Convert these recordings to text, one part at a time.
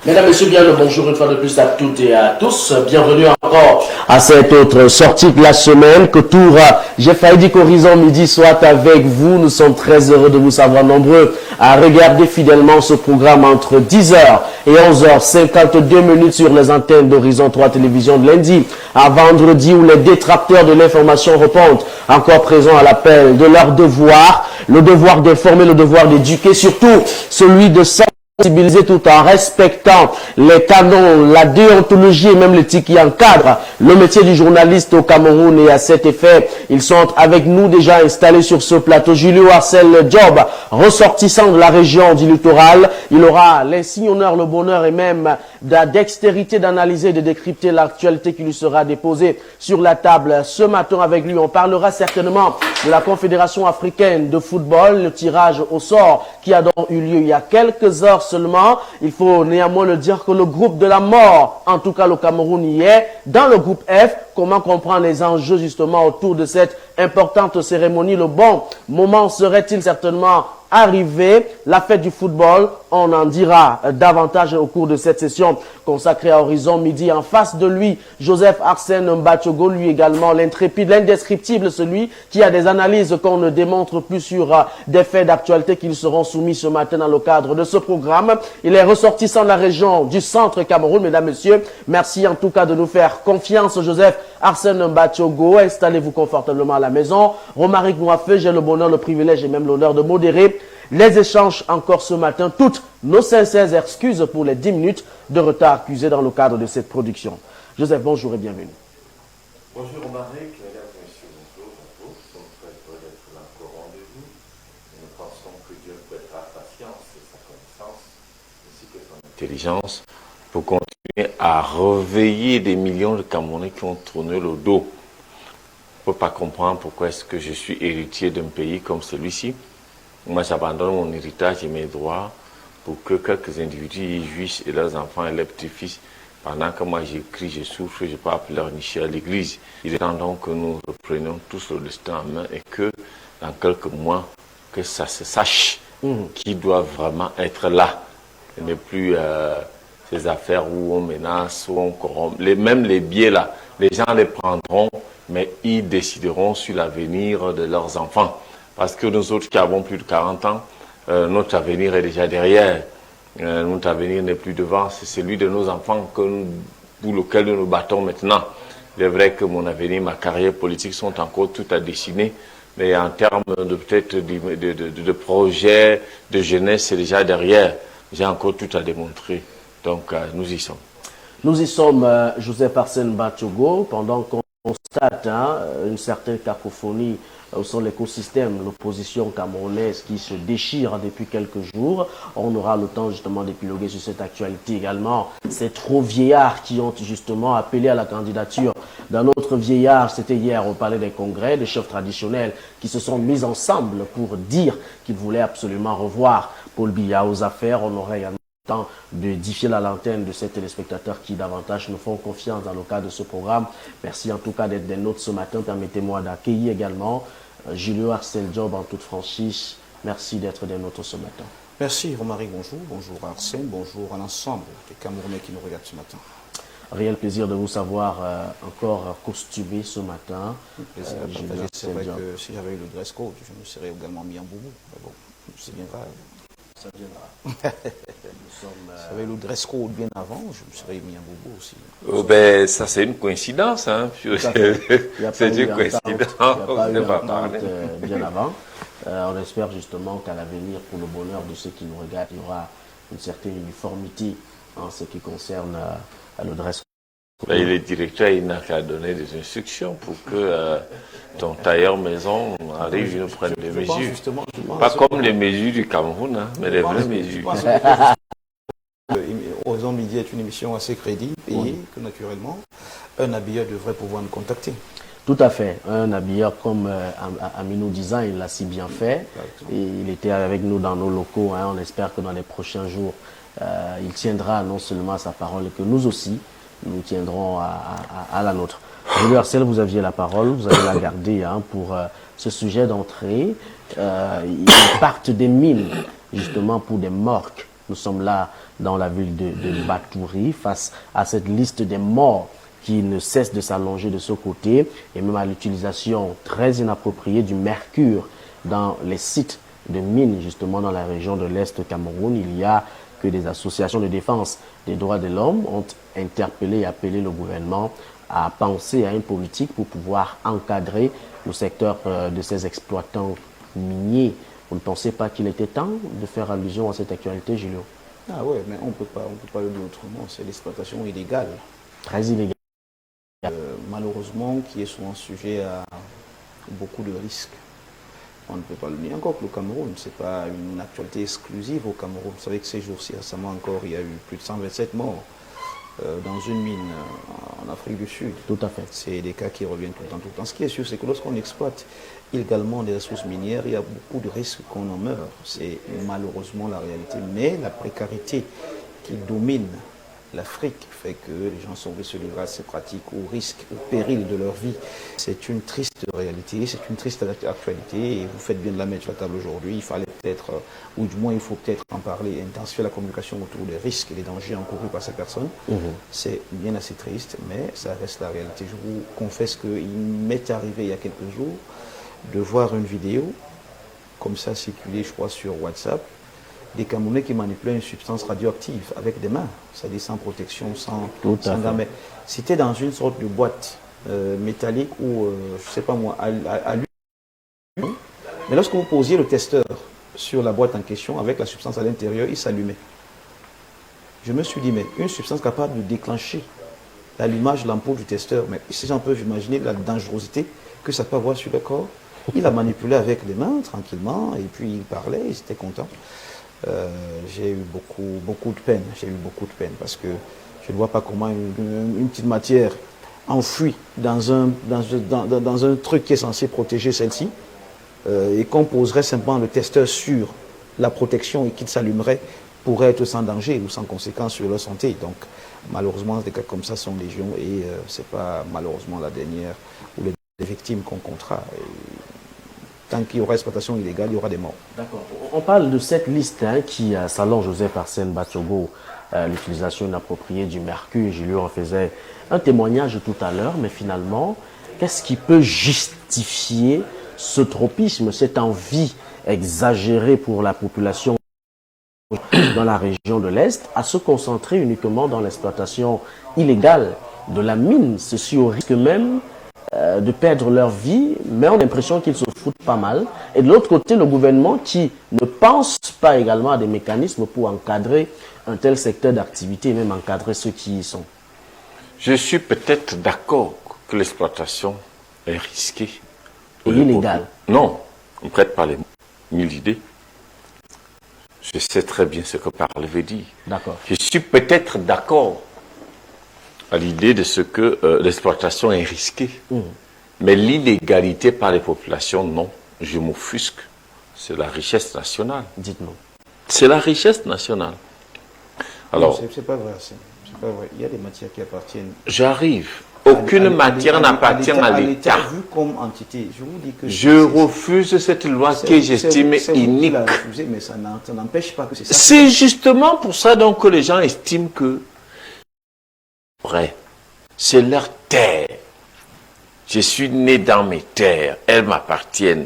Mesdames, Messieurs, bien le bonjour une fois de plus à toutes et à tous. Bienvenue encore à cette autre sortie de la semaine. Que tout, j'ai failli dire qu'Horizon Midi soit avec vous. Nous sommes très heureux de vous savoir nombreux à regarder fidèlement ce programme entre 10h et 11h52 sur les antennes d'Horizon 3 Télévision de lundi à vendredi, où les détracteurs de l'information répondent encore présents à l'appel de leur devoir, le devoir d'informer, le devoir d'éduquer, surtout celui de sensibiliser tout en respectant les canons, la déontologie et même l'éthique qui encadre le métier du journaliste au Cameroun. Et à cet effet, ils sont avec nous déjà installés sur ce plateau. Julio Arcel Job, ressortissant de la région du littoral, il aura l'insigne honneur, le bonheur et même la dextérité d'analyser et de décrypter l'actualité qui lui sera déposée sur la table ce matin. Avec lui, on parlera certainement de la Confédération africaine de football, le tirage au sort qui a donc eu lieu il y a quelques heures seulement. Il faut néanmoins le dire que le groupe de la mort, en tout cas le Cameroun y est, dans le groupe F. Comment comprendre les enjeux justement autour de cette importante cérémonie? Le bon moment serait-il certainement arrivé? La fête du football, on en dira davantage au cours de cette session consacrée à Horizon Midi. En face de lui, Joseph Arsène Mbatchogo, lui également l'intrépide, l'indescriptible, celui qui a des analyses qu'on ne démontre plus sur des faits d'actualité qui lui seront soumis ce matin dans le cadre de ce programme. Il est ressortissant de la région du centre Cameroun. Mesdames, Messieurs, merci en tout cas de nous faire confiance. Joseph Arsène Mbatchogo, installez-vous confortablement à la maison. Romaric Mouafé, j'ai le bonheur, le privilège et même l'honneur de modérer les échanges encore ce matin. Toutes nos sincères excuses pour les 10 minutes de retard accusés dans le cadre de cette production. Joseph, bonjour et bienvenue. Bonjour Romaric, mesdames et messieurs, bonjour à tous. Nous sommes très heureux d'être là encore au rendez-vous. Nous pensons que Dieu prêtera sa science et sa connaissance, ainsi que son intelligence, pour continuer à réveiller des millions de Camerounais qui ont tourné le dos. On ne peut pas comprendre pourquoi est-ce que je suis héritier d'un pays comme celui-ci. Moi, j'abandonne mon héritage et mes droits pour que quelques individus y jouissent et leurs enfants et leurs petits-fils. Pendant que moi, j'écris, je souffre, je ne peux pas pleurnicher à l'église. Il est temps donc que nous reprenions tous le destin en main et que, dans quelques mois, que ça se sache qui doit vraiment être là. Ce n'est plus ces affaires où on menace, où on corrompt. Même les biais là, les gens les prendront, mais ils décideront sur l'avenir de leurs enfants. Parce que nous autres qui avons plus de 40 ans, notre avenir est déjà derrière. Notre avenir n'est plus devant, c'est celui de nos enfants pour lequel nous nous battons maintenant. Il est vrai que mon avenir, ma carrière politique sont encore tout à dessiner, mais en termes de peut-être de projets, de jeunesse, c'est déjà derrière. J'ai encore tout à démontrer. Donc nous y sommes. Nous y sommes, Joseph Arsène Mbatchogo, pendant qu'on constate une certaine cacophonie au sein de l'écosystème, l'opposition camerounaise qui se déchire depuis quelques jours. On aura le temps justement d'épiloguer sur cette actualité également. Ces trop vieillards qui ont justement appelé à la candidature d'un autre vieillard. C'était hier, on parlait des congrès, des chefs traditionnels qui se sont mis ensemble pour dire qu'ils voulaient absolument revoir Paul Biya aux affaires. On aurait également temps d'édifier la lanterne de ces téléspectateurs qui davantage nous font confiance dans le cadre de ce programme. Merci en tout cas d'être des nôtres ce matin. Permettez-moi d'accueillir également Julio Arcel Job en toute franchise. Merci d'être des nôtres ce matin. Merci Romaric, bonjour. Bonjour Arsène, bonjour à l'ensemble des Camerounais qui nous regardent ce matin. Réel plaisir de vous savoir encore costumé ce matin. C'est vrai que si j'avais eu le dress code, je me serais également mis en boubou. Mais bon, c'est bien grave. Ça viendra. J'avais le dress code bien avant, je me serais mis un bobo aussi. Ben, ça c'est une coïncidence. Hein. C'est une coïncidence. Il n'y a pas eu d'entente bien avant. On espère justement qu'à l'avenir, pour le bonheur de ceux qui nous regardent, il y aura une certaine uniformité en ce qui concerne le dress code. Ben, le directeur il n'a qu'à donner des instructions pour que ton tailleur maison arrive et nous prenne des mesures. Pas comme les mesures du Cameroun, hein, mais les vraies mesures. Horizon Midi est une émission assez crédible et que naturellement, un habilleur devrait pouvoir nous contacter. Tout à fait. Un habilleur comme Aminou Design, il l'a si bien fait. Et il était avec nous dans nos locaux. On espère que dans les prochains jours, il tiendra non seulement à sa parole, que nous aussi, nous tiendrons à la nôtre. Julio Arcel, vous aviez la parole, vous allez la garder pour ce sujet d'entrée. Ils partent des mines, justement, pour des morgues Nous sommes là dans la ville de Batouri face à cette liste des morts qui ne cesse de s'allonger de ce côté et même à l'utilisation très inappropriée du mercure dans les sites de mines, justement dans la région de l'Est Cameroun. Il y a que des associations de défense des droits de l'homme ont interpellé et appelé le gouvernement à penser à une politique pour pouvoir encadrer le secteur de ces exploitants miniers. Vous ne pensez pas qu'il était temps de faire allusion à cette actualité, Julio? Ah ouais, mais on peut pas le dire autrement. C'est l'exploitation illégale. Très illégale. Malheureusement, qui est souvent sujet à beaucoup de risques. On ne peut pas le nier. Encore que le Cameroun, ce n'est pas une actualité exclusive au Cameroun. Vous savez que ces jours-ci, récemment encore, il y a eu plus de 127 morts dans une mine en Afrique du Sud. Tout à fait. C'est des cas qui reviennent tout le temps, tout le temps. Ce qui est sûr, c'est que lorsqu'on exploite illégalement des ressources minières, il y a beaucoup de risques qu'on en meure. C'est malheureusement la réalité. Mais la précarité qui domine l'Afrique fait que les gens sont obligés de se livrer à ces pratiques au risque, au péril de leur vie. C'est une triste réalité, c'est une triste actualité et vous faites bien de la mettre sur la table aujourd'hui. Il fallait peut-être, ou du moins il faut peut-être en parler, intensifier la communication autour des risques et des dangers encourus par ces personnes. C'est bien assez triste, mais ça reste la réalité. Je vous confesse qu'il m'est arrivé il y a quelques jours de voir une vidéo comme ça circuler, je crois, sur WhatsApp, des Camerounais qui manipulaient une substance radioactive avec des mains, c'est-à-dire sans protection, sans gamètes. C'était dans une sorte de boîte métallique ou, je ne sais pas moi, à l'huile. Mais lorsque vous posiez le testeur sur la boîte en question, avec la substance à l'intérieur, il s'allumait. Je me suis dit, mais une substance capable de déclencher l'allumage de l'ampoule du testeur, mais si j'en peux imaginer la dangerosité que ça peut avoir sur le corps, il a manipulé avec les mains, tranquillement, et puis il parlait, il était content. J'ai eu beaucoup de peine. J'ai eu beaucoup de peine parce que je ne vois pas comment une petite matière enfouie dans un truc qui est censé protéger celle-ci et qu'on poserait simplement le testeur sur la protection et qu'il s'allumerait pourrait être sans danger ou sans conséquence sur leur santé. Donc malheureusement des cas comme ça sont légion et c'est pas malheureusement la dernière ou les victimes qu'on comptera. Tant qu'il y aura exploitation illégale, il y aura des morts. D'accord. On parle de cette liste qui s'allonge, Joseph Arsène Batsogo, l'utilisation inappropriée du mercure. Je lui en faisais un témoignage tout à l'heure, mais finalement, qu'est-ce qui peut justifier ce tropisme, cette envie exagérée pour la population dans la région de l'Est, à se concentrer uniquement dans l'exploitation illégale de la mine, ceci au risque même de perdre leur vie, mais on a l'impression qu'ils se foutent pas mal. Et de l'autre côté, le gouvernement qui ne pense pas également à des mécanismes pour encadrer un tel secteur d'activité et même encadrer ceux qui y sont. Je suis peut-être d'accord que l'exploitation est risquée. Et illégale. Non, on ne prête pas les mille idées. Je sais très bien ce que parle veut dire. D'accord. Je suis peut-être d'accord à l'idée de ce que l'exploitation est risquée. Mais l'illégalité par les populations, non. Je m'offusque. C'est la richesse nationale. Dites-nous. C'est la richesse nationale. Alors, c'est pas vrai. C'est pas vrai. Il y a des matières qui appartiennent. J'arrive. Aucune matière n'appartient à l'État. Vu comme entité, je vous dis que je refuse cette loi que j'estime inique. Mais ça n'empêche pas que c'est ça. C'est justement pour ça donc que les gens estiment que c'est leur terre. Je suis né dans mes terres, elles m'appartiennent.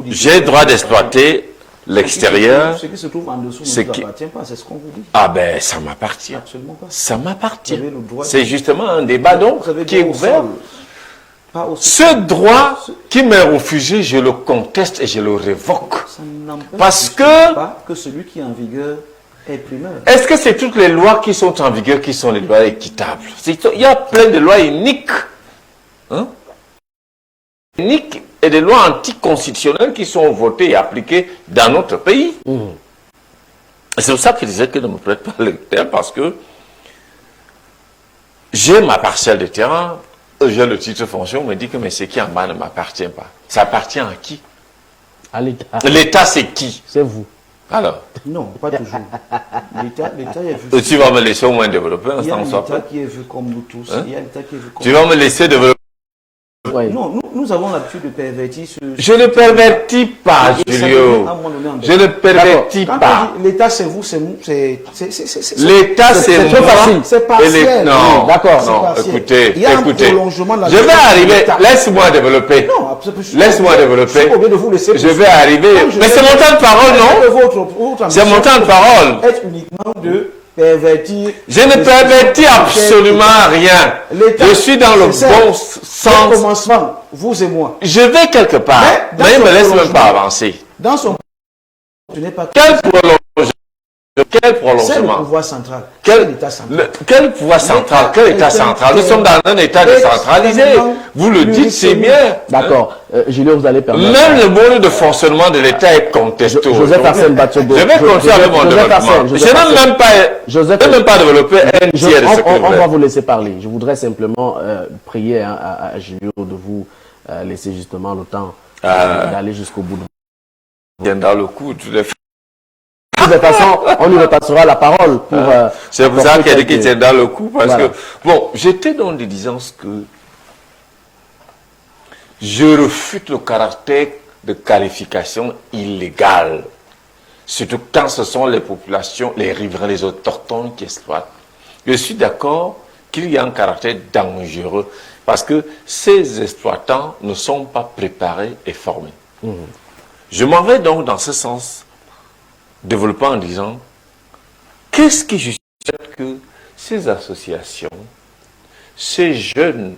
J'ai le droit d'exploiter l'extérieur. Ce qui se trouve en dessous ne vous appartient pas, c'est ce qu'on vous dit. Ah ben, ça m'appartient. Absolument pas. Ça m'appartient. C'est justement un débat donc qui est ouvert. Ce droit qui m'est refusé, je le conteste et je le révoque. Parce que celui qui est en vigueur est primeur. Est-ce que c'est toutes les lois qui sont en vigueur qui sont les lois équitables? Il y a plein de lois uniques. Uniques et des lois anticonstitutionnelles qui sont votées et appliquées dans notre pays. C'est pour ça que je disais que ne me prête pas le terrain parce que j'ai ma parcelle de terrain, j'ai le titre de fonction, on me dit que mais ce qui est en bas ne m'appartient pas. Ça appartient à qui? À l'État. L'État, c'est qui? C'est vous. Alors? Non, pas toujours. L'État est vu. Tu vas me laisser au moins développer un Il y a instant. l'État qui est vu comme nous tous. Il y a l'État qui est vu comme tu vas me laisser développer. Oui. Non, nous avons l'habitude de pervertir ce... Je ne pervertis pas, Et ça Julio. devient à un moment donné en Je ne pervertis Quand pas. on dit l'État c'est vous, c'est nous, L'État, c'est trop moi. facile. C'est Et partiel. non, Oui, d'accord. C'est non, partiel. écoutez, Il y a un écoutez. prolongement de la Je vais gestion de arriver. l'État. Laisse-moi développer. Non, Laisse-moi développer. Je suis obligé de vous laisser Je vais arriver. Quand je Mais vais- c'est mon temps de parole, non? Votre C'est mon temps de parole. Est uniquement de pervertir. Je ne pervertis absolument rien. L'État, Je suis dans le c'est bon ça. Au sens. commencement, vous et moi. Je vais quelque part. Mais dans Mais il me son laisse même pas prolongement- avancer. Dans son... Ce n'est pas Quel prolongement? Quel c'est le prolongement? pouvoir central. Quel, C'est l'État central. quel pouvoir central? Quel État central? Nous sommes dans un État décentralisé. Vous le dites, c'est bien. D'accord. Julio, vous allez permettre. Même le mode de fonctionnement de l'État est contesté. Joseph aujourd'hui. Arsène Batsogo. Je vais continuer avec mon développement. Je n'ai même pas développé un tiers de ce que je On va voulais. vous laisser parler. Je voudrais simplement prier à Julio de vous laisser justement le temps d'aller jusqu'au bout. Bien dans le coup, tu l'as fait. De toute façon, on lui repassera la parole pour... C'est pour ça qu'il a dit qu'il tient dans le coup, parce Voilà. que, bon, j'étais dans des disances que je refute le caractère de qualification illégale, surtout quand ce sont les populations, les riverains, les autochtones qui exploitent. Je suis d'accord qu'il y a un caractère dangereux, parce que ces exploitants ne sont pas préparés et formés. Je m'en vais donc dans ce sens, développant en disant, qu'est-ce qui justifie que ces associations, ces jeunes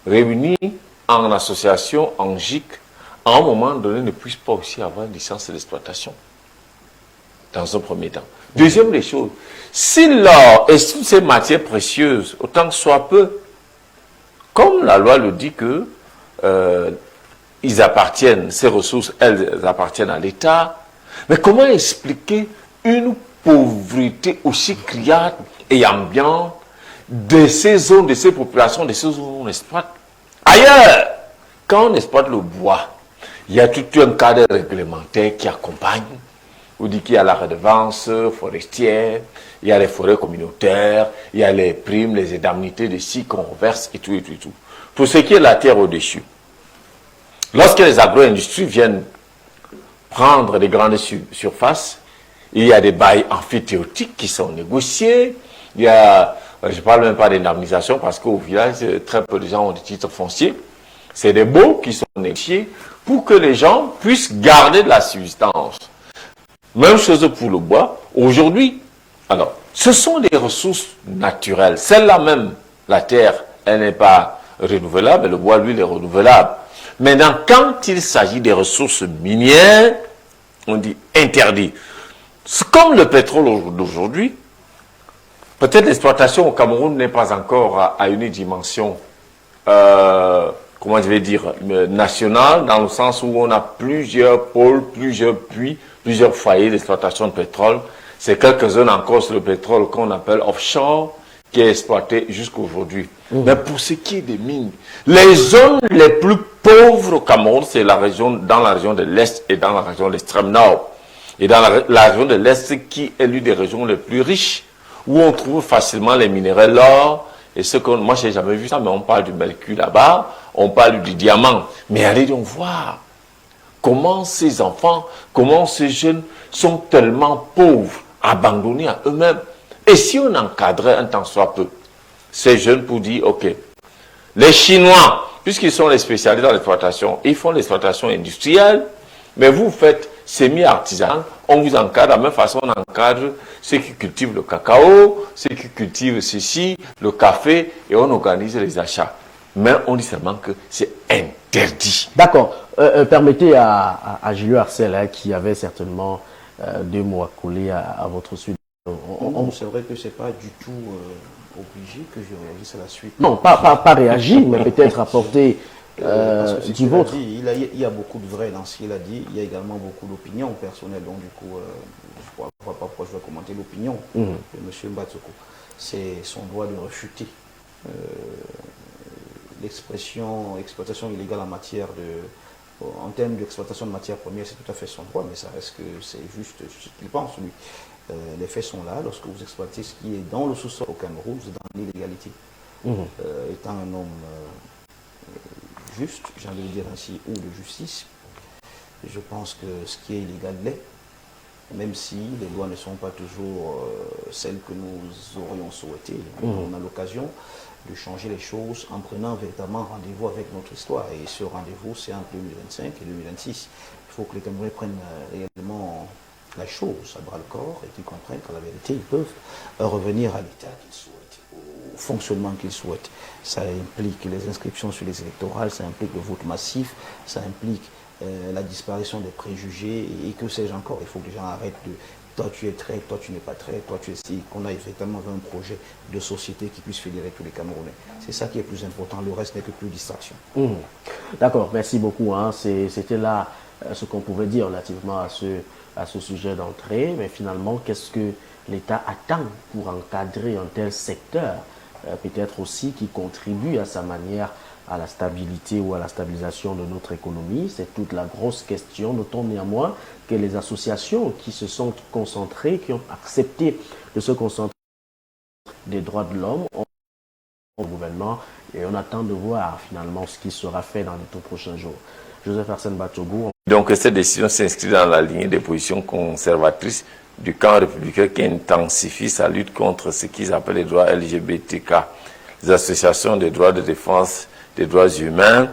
réunis en association, en GIC, à un moment donné, ne puissent pas aussi avoir une licence d'exploitation, dans un premier temps. Deuxième des choses, si l'or et toutes ces matières précieuses, autant que soit peu, comme la loi le dit que ils appartiennent, ces ressources, elles appartiennent à l'État, mais comment expliquer une pauvreté aussi criarde et ambiante de ces zones, de ces populations, de ces zones où on exploite? Ailleurs, quand on exploite le bois, il y a tout un cadre réglementaire qui accompagne. On dit qu'il y a la redevance forestière, il y a les forêts communautaires, il y a les primes, les indemnités de scie qu'on reverse et tout, et tout, et tout. Pour ce qui est de la terre au-dessus, lorsque les agro-industries viennent prendre des grandes surfaces, il y a des bails amphithéotiques qui sont négociés, il y a, je ne parle même pas d'indemnisation parce qu'au village, très peu de gens ont des titres fonciers, c'est des baux qui sont négociés pour que les gens puissent garder de la subsistance. Même chose pour le bois. Aujourd'hui, alors, ce sont des ressources naturelles. Celle-là même, la terre, elle n'est pas renouvelable, mais le bois, lui, il est renouvelable. Maintenant, quand il s'agit des ressources minières, on dit interdit. C'est comme le pétrole d'aujourd'hui. Peut-être l'exploitation au Cameroun n'est pas encore à une dimension, comment je vais dire, nationale, dans le sens où on a plusieurs pôles, plusieurs puits, plusieurs foyers d'exploitation de pétrole. C'est quelques zones encore sur le pétrole qu'on appelle offshore, qui est exploité jusqu'à aujourd'hui. Mais pour ce qui est des mines, les zones les plus pauvres au Cameroun, c'est la région, dans la région de l'Est et dans la région de l'extrême nord. Et dans la région de l'Est, qui est l'une des régions les plus riches, où on trouve facilement les minéraux, l'or, et ce qu'on, moi j'ai jamais vu ça, mais on parle du mercure là-bas, on parle du diamant. Mais allez donc voir comment ces enfants, comment ces jeunes sont tellement pauvres, abandonnés à eux-mêmes. Et si on encadrait un temps soit peu ces jeunes pour dire, ok, les Chinois, puisqu'ils sont les spécialistes dans l'exploitation, ils font l'exploitation industrielle, mais vous faites semi-artisanal, on vous encadre de la même façon, on encadre ceux qui cultivent le cacao, ceux qui cultivent ceci, le café, et on organise les achats. Mais on dit seulement que c'est interdit. D'accord. Permettez à Julio Arcel, hein, qui avait certainement 2 mots à coller à votre suite. C'est vrai que c'est pas du tout obligé que je réagisse à la suite. Non, pas réagir, mais peut-être apporter Parce que du vôtre. il y a beaucoup de vrai dans ce qu'il a dit. Il y a également beaucoup d'opinions personnelles. Donc du coup, je ne vois pas pourquoi je vais commenter l'opinion de M. Mbatsoko. C'est son droit de refuter l'expression exploitation illégale en matière de... En termes d'exploitation de matières premières, c'est tout à fait son droit, mais ça reste que c'est juste ce qu'il pense, lui. Les faits sont là. Lorsque vous exploitez ce qui est dans le sous-sol au Cameroun, vous êtes dans l'illégalité. Étant un homme juste, j'ai envie de dire ainsi, ou de justice. Je pense que ce qui est illégal l'est, même si les lois ne sont pas toujours celles que nous aurions souhaitées. On a l'occasion de changer les choses en prenant véritablement rendez-vous avec notre histoire. Et ce rendez-vous, c'est entre 2025 et 2026. Il faut que les Camerounais prennent réellement la chose à bras le corps et qu'ils comprennent qu'en la vérité, ils peuvent revenir à l'état qu'ils souhaitent, au fonctionnement qu'ils souhaitent. Ça implique les inscriptions sur les électorales, ça implique le vote massif, ça implique la disparition des préjugés et que sais-je encore. Il faut que les gens arrêtent de toi tu es traite, toi tu n'es pas traite, toi tu es si, qu'on a effectivement un projet de société qui puisse fédérer tous les Camerounais. C'est ça qui est plus important, le reste n'est que plus distraction. D'accord, merci beaucoup. Hein. C'était là ce qu'on pouvait dire relativement à ce sujet d'entrée, mais finalement, qu'est-ce que l'État attend pour encadrer un tel secteur, peut-être aussi qui contribue à sa manière à la stabilité ou à la stabilisation de notre économie? C'est toute la grosse question. Notons néanmoins que les associations qui se sont concentrées, qui ont accepté de se concentrer sur les droits de l'homme au gouvernement, et on attend de voir finalement ce qui sera fait dans les tout prochains jours. Joseph Arsène Batsogo. Donc cette décision s'inscrit dans la lignée des positions conservatrices du camp républicain qui intensifie sa lutte contre ce qu'ils appellent les droits LGBTK. Les associations des droits de défense des droits humains,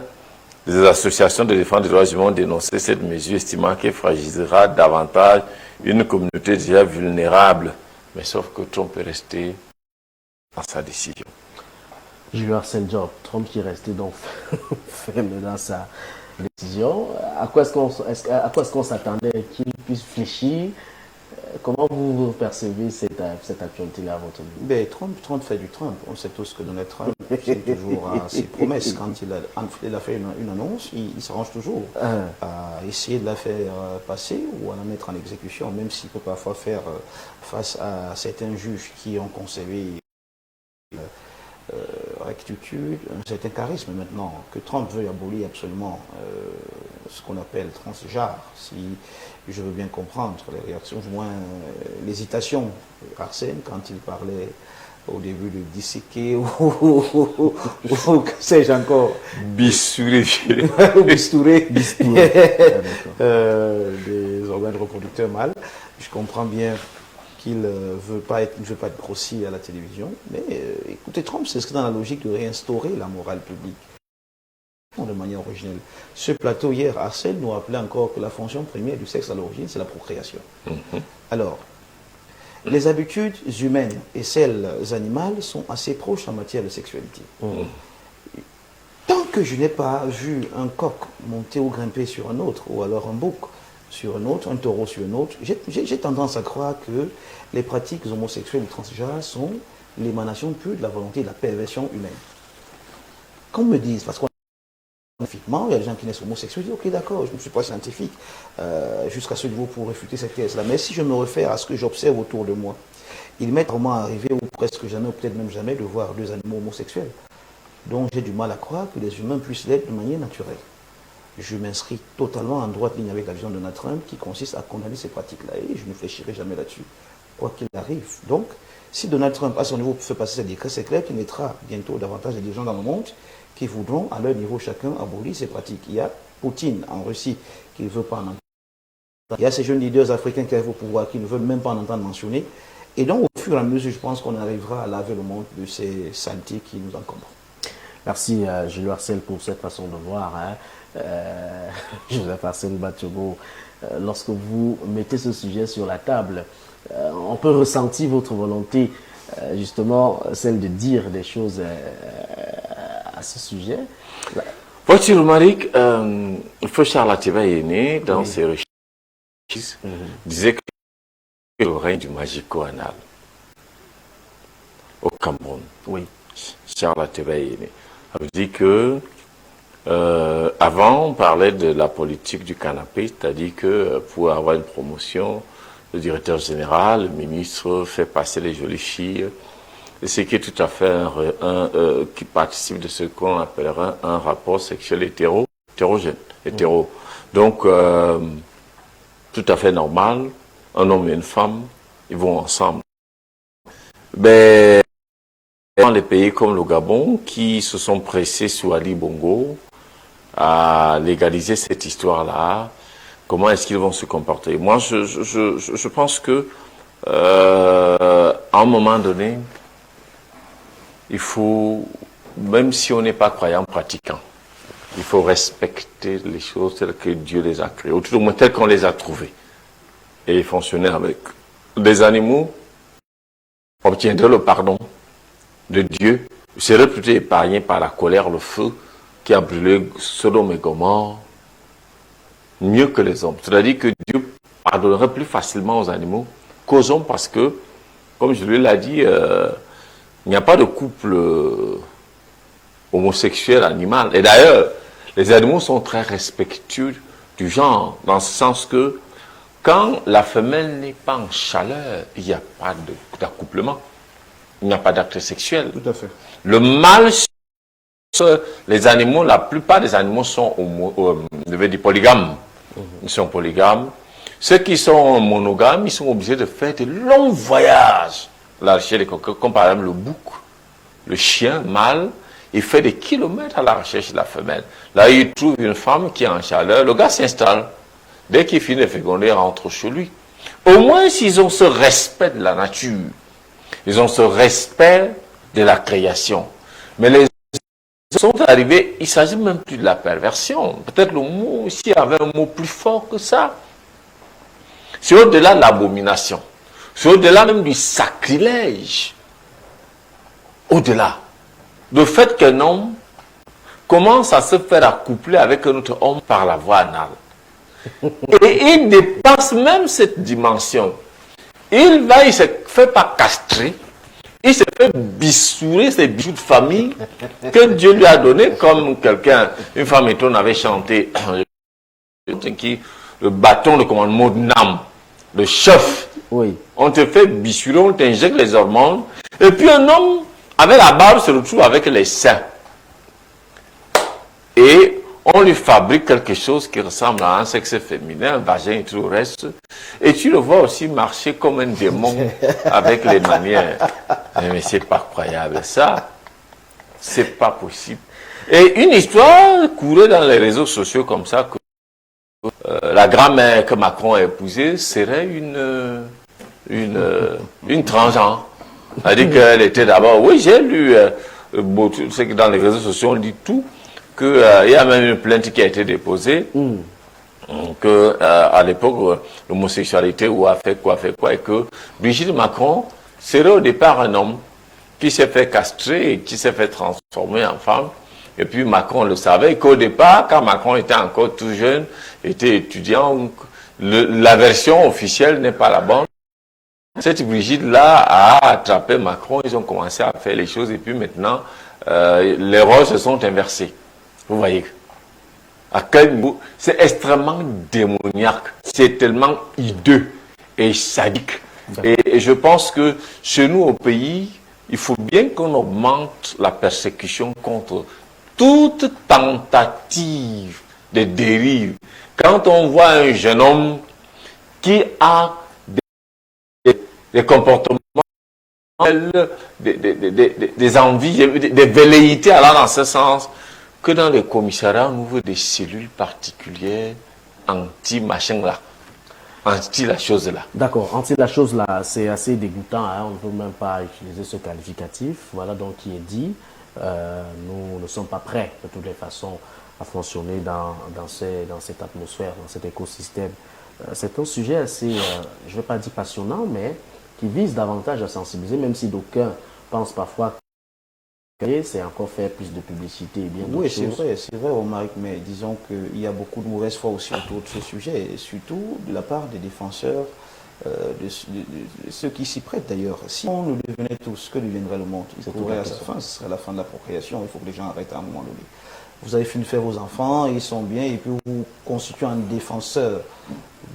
les associations de défense des droits humains ont dénoncé cette mesure, estimant qu'elle fragilisera davantage une communauté déjà vulnérable. Mais sauf que Trump est resté dans sa décision. Julien Arsène-Job, Trump qui est resté donc ferme dans sa décision. À quoi est-ce qu'on s'attendait qu'il puisse fléchir? Comment vous percevez cette actualité-là à votre niveau? Ben, Trump fait du Trump. On sait tous que Donald Trump, c'est toujours à ses promesses. Quand il a fait une annonce, il s'arrange toujours à essayer de la faire passer ou à la mettre en exécution, même s'il peut parfois faire face à certains juges qui ont conservé rectitude, un certain charisme maintenant, que Trump veuille abolir absolument ce qu'on appelle transgenre, si je veux bien comprendre les réactions, du moins l'hésitation Arsène quand il parlait au début de disséquer ou que sais-je encore. Bistouré. Bistouré. Des organes reproducteurs mâles. Je comprends bien qu'il ne veut pas être grossier à la télévision. Mais écoutez, Trump s'inscrit dans la logique de réinstaurer la morale publique de manière originelle. Ce plateau hier, Arsène nous rappelait encore que la fonction première du sexe à l'origine, c'est la procréation. Alors, les habitudes humaines et celles animales sont assez proches en matière de sexualité. Tant que je n'ai pas vu un coq monter ou grimper sur un autre, ou alors un bouc sur un autre, un taureau sur un autre, j'ai tendance à croire que les pratiques homosexuelles ou transgenres sont l'émanation pure de la volonté de la perversion humaine. Qu'on me dise, parce qu'on scientifiquement, il y a des gens qui naissent homosexuels, ok d'accord, je ne suis pas scientifique jusqu'à ce niveau pour réfuter cette thèse-là, mais si je me réfère à ce que j'observe autour de moi, il m'est vraiment arrivé, ou presque jamais, ou peut-être même jamais, de voir deux animaux homosexuels. Donc j'ai du mal à croire que les humains puissent l'être de manière naturelle. Je m'inscris totalement en droite ligne avec la vision de Donald Trump qui consiste à condamner ces pratiques-là et je ne fléchirai jamais là-dessus, quoi qu'il arrive. Donc, si Donald Trump, à son niveau, fait passer ses décrets, c'est clair qu'il mettra bientôt davantage de dirigeants dans le monde qui voudront, à leur niveau chacun, abolir ces pratiques. Il y a Poutine en Russie qui ne veut pas en entendre. Il y a ces jeunes leaders africains qui arrivent au pouvoir qui ne veulent même pas en entendre mentionner. Et donc, au fur et à mesure, je pense qu'on arrivera à laver le monde de ces saletés qui nous encombrent. Merci, Julien Arsène, pour cette façon de voir. Joseph Arsène Batsogo, lorsque vous mettez ce sujet sur la table, on peut ressentir votre volonté, justement, celle de dire des choses à ce sujet. Vois-tu, Romaric, Feu Charles Ateba est né dans ses recherches, disait que le règne du magico-anal au Cameroun. Oui. Charles Ateba est né. Ça veut dire que avant, on parlait de la politique du canapé, c'est-à-dire que pour avoir une promotion, le directeur général, le ministre fait passer les jolies filles, et ce qui est tout à fait qui participe de ce qu'on appellera un rapport sexuel hétérogène. Donc, tout à fait normal, un homme et une femme, ils vont ensemble. Dans les pays comme le Gabon, qui se sont pressés sous Ali Bongo, à légaliser cette histoire-là, comment est-ce qu'ils vont se comporter? Moi, je pense que à un moment donné, il faut, même si on n'est pas croyant pratiquant, il faut respecter les choses telles que Dieu les a créées, ou tout au moins telles qu'on les a trouvées, et fonctionner avec des animaux, obtiendrait le pardon de Dieu, serait plutôt épargné par la colère, le feu qui a brûlé Sodome et Gomorrhe, mieux que les hommes. C'est-à-dire que Dieu pardonnerait plus facilement aux animaux qu'aux hommes, parce que, comme je lui l'ai dit, il n'y a pas de couple homosexuel animal. Et d'ailleurs, les animaux sont très respectueux du genre, dans ce sens que quand la femelle n'est pas en chaleur, il n'y a pas d'accouplement, il n'y a pas d'acte sexuel. Tout à fait. Le mâle, les animaux, la plupart des animaux sont polygames. Ils sont polygames. Ceux qui sont monogames, ils sont obligés de faire de longs voyages à la recherche des coquins, comme par exemple le bouc, le chien mâle, il fait des kilomètres à la recherche de la femelle. Là, il trouve une femme qui est en chaleur, le gars s'installe. Dès qu'il finit de féconder, il rentre chez lui. Au moins, s'ils ont ce respect de la nature, ils ont ce respect de la création. Mais les sont arrivés, il ne s'agit même plus de la perversion. Peut-être le mot ici avait un mot plus fort que ça. C'est au-delà de l'abomination. C'est au-delà même du sacrilège. Au-delà. Le fait qu'un homme commence à se faire accoupler avec un autre homme par la voie anale. Et il dépasse même cette dimension. Il ne se fait pas castrer. Il se fait bissourer ces bijoux de famille que Dieu lui a donné, comme quelqu'un, une femme étonne avait chanté le bâton de commandement de Nam, le chef. Oui. On te fait bissurer, on t'injecte les hormones. Et puis un homme, avec la barbe, se retrouve avec les seins. Et on lui fabrique quelque chose qui ressemble à un sexe féminin, un vagin et tout le reste. Et tu le vois aussi marcher comme un démon avec les manières. Mais c'est pas croyable, ça. C'est pas possible. Et une histoire courait dans les réseaux sociaux comme ça, que la grand-mère que Macron a épousée serait une transgenre. C'est-à-dire qu'elle était d'abord, oui, j'ai lu, c'est que dans les réseaux sociaux on dit tout, qu'il y a même une plainte qui a été déposée, que à l'époque, l'homosexualité ou a fait quoi, et que Brigitte Macron serait au départ un homme qui s'est fait castrer et qui s'est fait transformer en femme. Et puis Macron le savait, et qu'au départ, quand Macron était encore tout jeune, était étudiant, la version officielle n'est pas la bonne. Cette Brigitte-là a attrapé Macron, ils ont commencé à faire les choses, et puis maintenant, les rôles se sont inversés. Vous voyez, à quel niveau, c'est extrêmement démoniaque, c'est tellement hideux et sadique. Et je pense que chez nous au pays, il faut bien qu'on augmente la persécution contre toute tentative de dérive. Quand on voit un jeune homme qui a des comportements, des envies, des velléités allant dans ce sens, que dans les commissariats, on ouvre des cellules particulières anti-machin là, anti-la chose là. D'accord, anti la chose là, c'est assez dégoûtant, hein? On ne peut même pas utiliser ce qualificatif. Voilà donc qui est dit. Nous ne sommes pas prêts de toutes les façons à fonctionner dans cette atmosphère, dans cet écosystème. C'est un sujet assez, je ne vais pas dire passionnant, mais qui vise davantage à sensibiliser, même si d'aucuns pensent parfois que c'est encore faire plus de publicité et bien d'autres choses. Oui, c'est vrai, Omar, mais disons qu'il y a beaucoup de mauvaises foi aussi autour de ce sujet, et surtout de la part des défenseurs, de ceux qui s'y prêtent d'ailleurs. Si on nous devenait tous, que deviendrait le monde? Il pourrait à sa fin, ce serait la fin de la procréation, il faut que les gens arrêtent à un moment donné. Vous avez fini de faire vos enfants, ils sont bien, et puis vous constituez un défenseur,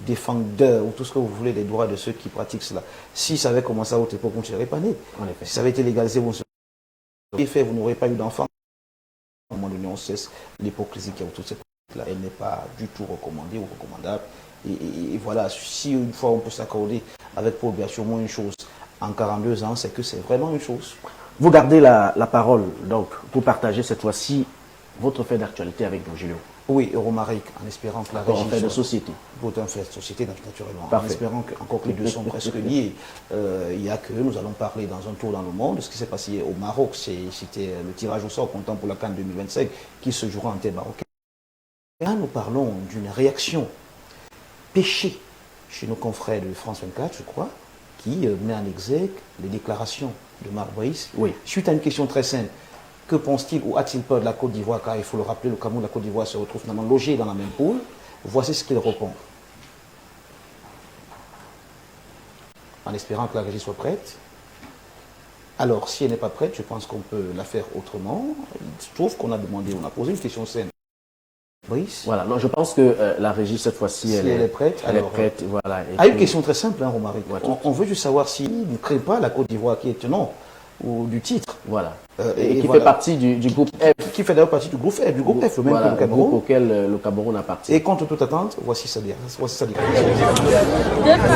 défendeur, ou tout ce que vous voulez, des droits de ceux qui pratiquent cela. Si ça avait commencé à votre époque, vous ne serez pas né. Si ça avait été légalisé, vous ne serez fait, vous n'aurez pas eu d'enfant. À un moment donné, on cesse l'hypocrisie qui est autour de cette là. Elle n'est pas du tout recommandée ou recommandable. Et voilà, si une fois on peut s'accorder avec probation moins une chose en 42 ans, c'est que c'est vraiment une chose. Vous gardez la parole, donc, pour partager cette fois-ci votre fait d'actualité avec vous, Julio. Oui, Romaric, en espérant que la Encore un régie fait de société. Pour un fait de société, naturellement. Parfait. En espérant encore que les deux sont presque liés. Il y a que nous allons parler dans un tour dans le monde. Ce qui s'est passé au Maroc, c'était le tirage au sort comptant pour la CAN 2025 qui se jouera en terre marocaine. Et là, nous parlons d'une réaction péchée chez nos confrères de France 24, je crois, qui met en exergue les déclarations de Marc Brice. Oui. Suite à une question très simple, que pense-t-il ou a-t-il peur de la Côte d'Ivoire? Car il faut le rappeler, le Cameroun et la Côte d'Ivoire se retrouvent finalement logés dans la même poule. Voici ce qu'il répond. En espérant que la régie soit prête. Alors, si elle n'est pas prête, je pense qu'on peut la faire autrement. Il se trouve qu'on a demandé, on a posé une question simple. Brice. Voilà, non, je pense que la régie, cette fois-ci, elle est prête. Elle est prête, voilà. Une question très simple, hein, Romaric. Ouais, on veut juste savoir s'il ne crée pas la Côte d'Ivoire qui est tenant ou du titre. Voilà. Et qui voilà. fait partie du groupe F. Qui fait d'ailleurs partie du groupe F, le même que le Cameroun. Groupe auquel le Cameroun appartient. Et contre toute attente, voici sa déclaration.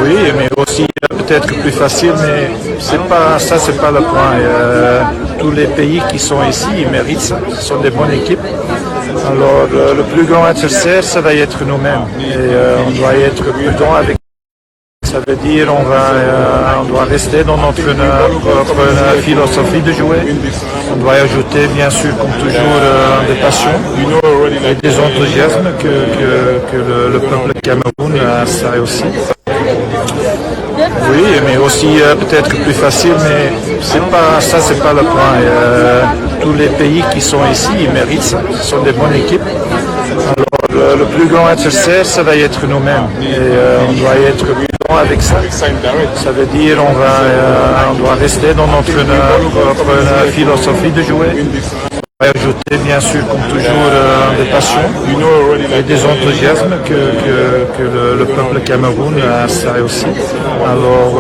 Oui, mais aussi peut-être plus facile, mais c'est pas le point. Tous les pays qui sont ici, ils méritent ça. Ce sont des bonnes équipes. Alors le plus grand adversaire, ça va être nous-mêmes. Et on doit être prudent avec. Ça veut dire on doit rester dans notre philosophie de jouer. On doit ajouter bien sûr comme toujours des passions et des enthousiasmes que le peuple Cameroun a ça aussi. Oui, mais aussi peut-être plus facile, mais c'est pas le point. Tous les pays qui sont ici, ils méritent ça. Ce sont des bonnes équipes. Alors le plus grand adversaire, ça va être nous-mêmes. Et on doit être prudent avec ça. Ça veut dire on doit rester dans notre philosophie de jouer. On va ajouter bien sûr comme toujours des passions et des enthousiasmes que le peuple Cameroun a ça aussi. Alors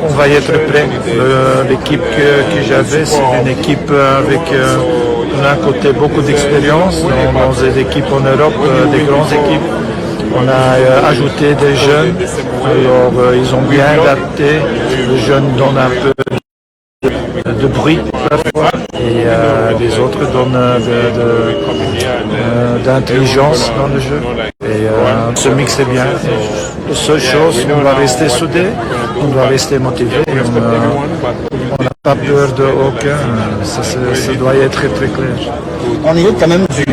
on va être prêt. L'équipe que j'avais, c'est une équipe avec d'un côté beaucoup d'expérience dans des équipes en Europe, des grandes équipes. On a ajouté des jeunes, alors ils ont bien adapté. Les jeunes donnent un peu de bruit parfois et les autres donnent d'intelligence dans le jeu. Et ce mix est bien. La seule chose, on doit rester soudés, on doit rester motivés. On n'a pas peur de aucun. Ça doit être très très clair. On est quand même du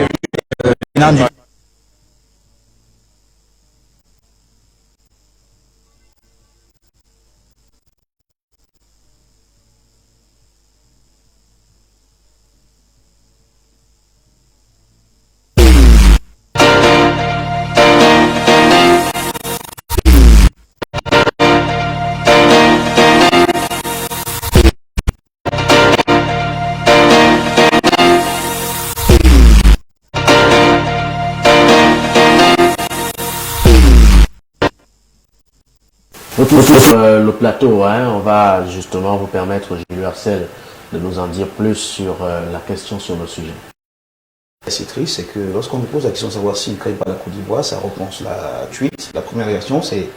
Le plateau, hein, on va justement vous permettre, Julio Arcel, de nous en dire plus sur la question sur le sujet. C'est triste, c'est que lorsqu'on nous pose la question de savoir s'il ne crée pas la Côte d'Ivoire, sa réponse la tweet. La première réaction, c'est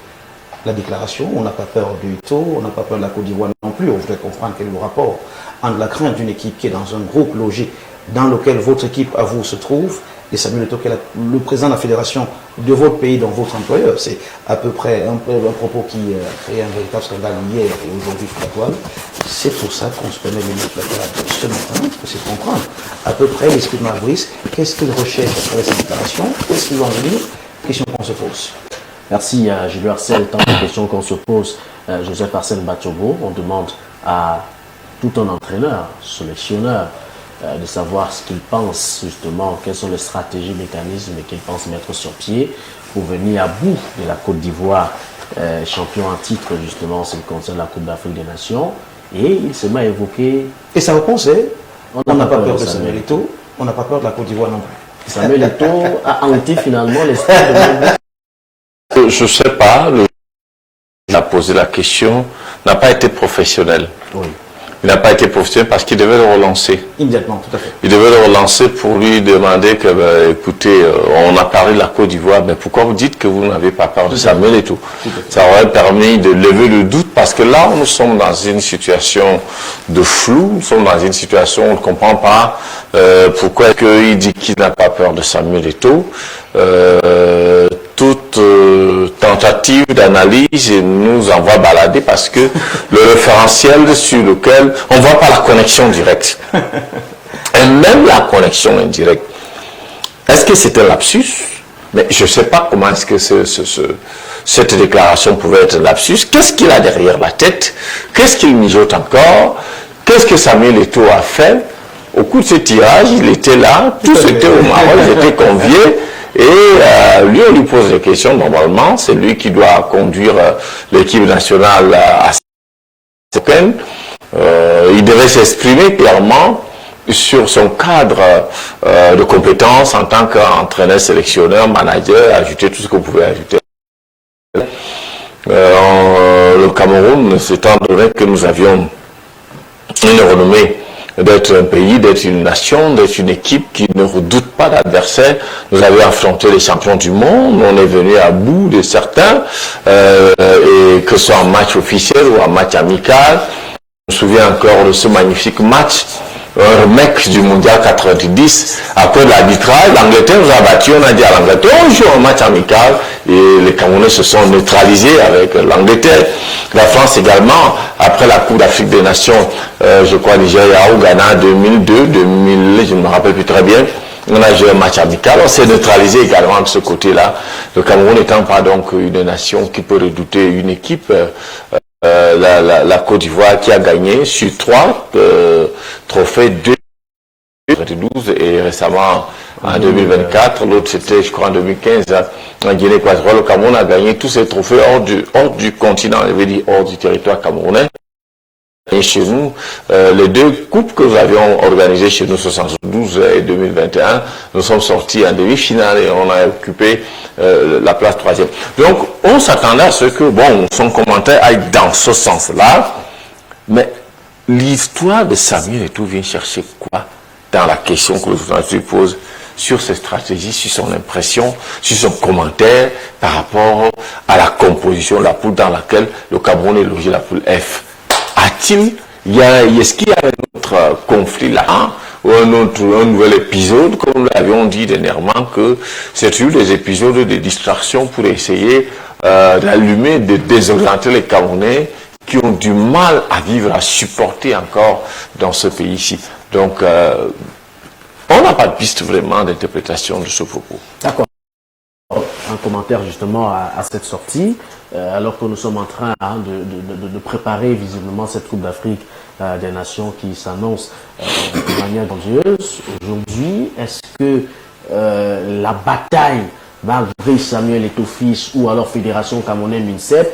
la déclaration. On n'a pas peur du taux, on n'a pas peur de la Côte d'Ivoire non plus. On voudrait comprendre quel est le rapport entre la crainte d'une équipe qui est dans un groupe logé dans lequel votre équipe à vous se trouve et Samuel Eto'o, qui est le président de la fédération de votre pays, dont votre employeur. C'est à peu près un propos qui a créé un véritable scandale hier et aujourd'hui sur la toile. C'est pour ça qu'on se permet de mettre la table ce matin, pour essayer de comprendre à peu près l'esprit de Marc Brice. Qu'est-ce qu'il recherche à travers cette déclaration? Où est-ce qu'il va en venir? Question qu'on se pose. Merci à Julio Arcel. Tant de questions qu'on se pose, Joseph Arsène Batsogo, on demande à tout un entraîneur, sélectionneur, de savoir ce qu'il pense justement, quelles sont les stratégies, mécanismes qu'il pense mettre sur pied pour venir à bout de la Côte d'Ivoire, champion en titre justement en ce qui concerne la Coupe d'Afrique des Nations. Et il se met à évoquer... Et sa réponse est, on n'a pas peur de Samuel Eto'o, on n'a pas peur de la Côte d'Ivoire non plus. Samuel Eto'o a hanté finalement l'esprit de... Je ne sais pas, il a posé la question, n'a pas été professionnel. Oui. il n'a pas été professionnel parce qu'il devait le relancer. Immédiatement, tout à fait. Il devait le relancer pour lui demander que, écoutez, on a parlé de la Côte d'Ivoire, mais pourquoi vous dites que vous n'avez pas peur de Samuel et tout? Ça aurait permis de lever le doute parce que là, nous sommes dans une situation de flou, nous sommes dans une situation où on ne comprend pas pourquoi il dit qu'il n'a pas peur de Samuel Eto'o. Toute tentative d'analyse nous envoie balader parce que le référentiel sur lequel on ne voit pas la connexion directe. Et même la connexion indirecte. Est-ce que c'est un lapsus? Mais je ne sais pas comment est-ce que cette déclaration pouvait être un lapsus. Qu'est-ce qu'il a derrière la tête? Qu'est-ce qu'il mijote encore? Qu'est-ce que Samuel Eto'o a fait? Au cours de ce tirage, il était là, tous étaient au Maroc, ils étaient conviés. Et lui, on lui pose des questions. Normalement, c'est lui qui doit conduire l'équipe nationale à Séquenne. Il devait s'exprimer clairement sur son cadre de compétences en tant qu'entraîneur, sélectionneur, manager, ajouter tout ce que vous pouvez ajouter. Le Cameroun, étant donné que nous avions une renommée d'être un pays, d'être une nation, d'être une équipe qui ne redoute pas d'adversaires. Nous avions affronté les champions du monde, on est venu à bout de certains, et que ce soit en match officiel ou en match amical. Je me souviens encore de ce magnifique match, un remake du mondial 90, après l'arbitrage, l'Angleterre nous a battus, on a dit à l'Angleterre, on joue un match amical, et les Camerounais se sont neutralisés avec l'Angleterre. La France également, après la Coupe d'Afrique des Nations, je crois Nigeria ou Ghana 2002, 2000, je ne me rappelle plus très bien, on a joué un match amical, on s'est neutralisé également de ce côté-là. Le Cameroun n'étant pas donc une nation qui peut redouter une équipe, la Côte d'Ivoire qui a gagné sur 3 trophées, 2012 et récemment en 2024, l'autre c'était je crois en 2015 en Guinée équatoriale. Le Cameroun a gagné tous ces trophées hors du continent, je veux dire hors du territoire camerounais. Et chez nous, les 2 coupes que nous avions organisées chez nous, 72 et 2021, nous sommes sortis en demi-finale et on a occupé la place 3e. Donc, on s'attendait à ce que, bon, son commentaire aille dans ce sens-là, mais l'histoire de Samuel Eto'o vient chercher quoi dans la question que le journaliste lui pose sur ses stratégies, sur son impression, sur son commentaire par rapport à la composition de la poule dans laquelle le Cameroun est logé, la poule F. Est-ce qu'il y a un autre conflit là, ou un nouvel épisode, comme nous l'avions dit dernièrement, que c'est toujours des épisodes de distraction pour essayer d'allumer, de désorienter les Camerounais qui ont du mal à vivre, à supporter encore dans ce pays-ci. Donc, on n'a pas de piste vraiment d'interprétation de ce propos. D'accord. Un commentaire justement à cette sortie, alors que nous sommes en train de préparer visiblement cette Coupe d'Afrique des Nations qui s'annonce de manière grandieuse. Aujourd'hui, est-ce que la bataille malgré Samuel Eto'o fils ou alors Fédération Camerounaise MINSEP,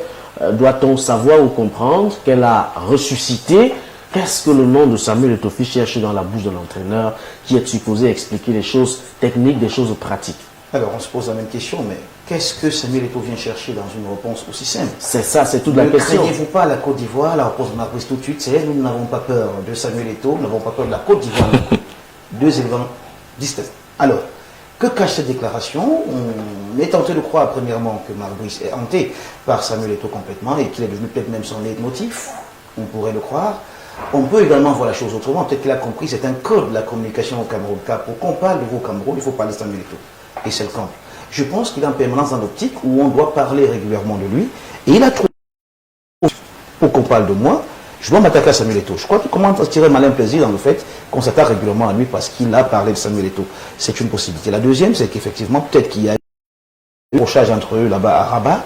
doit-on savoir ou comprendre qu'elle a ressuscité? Qu'est-ce que le nom de Samuel Eto'o fils cherche dans la bouche de l'entraîneur qui est supposé expliquer les choses techniques, des choses pratiques? Alors, on se pose la même question, mais qu'est-ce que Samuel Eto'o vient chercher dans une réponse aussi simple? C'est ça, c'est toute la question. Ne craignez-vous pas la Côte d'Ivoire? La réponse de Marbrice tout de suite, c'est nous n'avons pas peur de Samuel Eto'o, nous n'avons pas peur de la Côte d'Ivoire. 2 éléments distincts. Alors, que cache cette déclaration? On est tenté de croire, premièrement, que Marbrice est hanté par Samuel Eto'o complètement et qu'il est devenu peut-être même son leitmotiv. On pourrait le croire. On peut également voir la chose autrement. Peut-être qu'il a compris, c'est un code de la communication au Cameroun. Car pour qu'on parle de vous au Cameroun, il faut parler de Samuel Eto'o. Et c'est le camp. Je pense qu'il est en permanence dans l'optique où on doit parler régulièrement de lui. Et il a trouvé, pour qu'on parle de moi, je dois m'attaquer à Samuel Eto'o. Je crois qu'il commence à tirer malin plaisir dans le fait qu'on s'attaque régulièrement à lui parce qu'il a parlé de Samuel Eto'o. C'est une possibilité. La deuxième, c'est qu'effectivement, peut-être qu'il y a un accrochage entre eux là-bas à Rabat.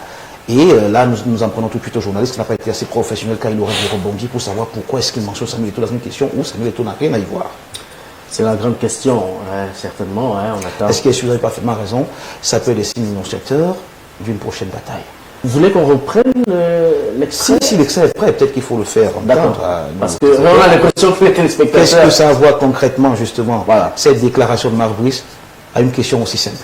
Et là, nous en prenons tout de suite au journaliste qui n'a pas été assez professionnel car il aurait dû rebondir pour savoir pourquoi est-ce qu'il mentionne Samuel Eto'o dans une question où Samuel Eto'o n'a rien à y voir. C'est la grande question, certainement. On attend. Est-ce que vous avez parfaitement raison? Ça peut être des signes annonciateurs d'une prochaine bataille. Vous voulez qu'on reprenne l'extrait? Si l'extrait est prêt, peut-être qu'il faut le faire. D'accord. Parce qu'on a l'impression que les téléspectateurs... Qu'est-ce que ça voit concrètement, justement, voilà, cette déclaration de Marbrice à une question aussi simple?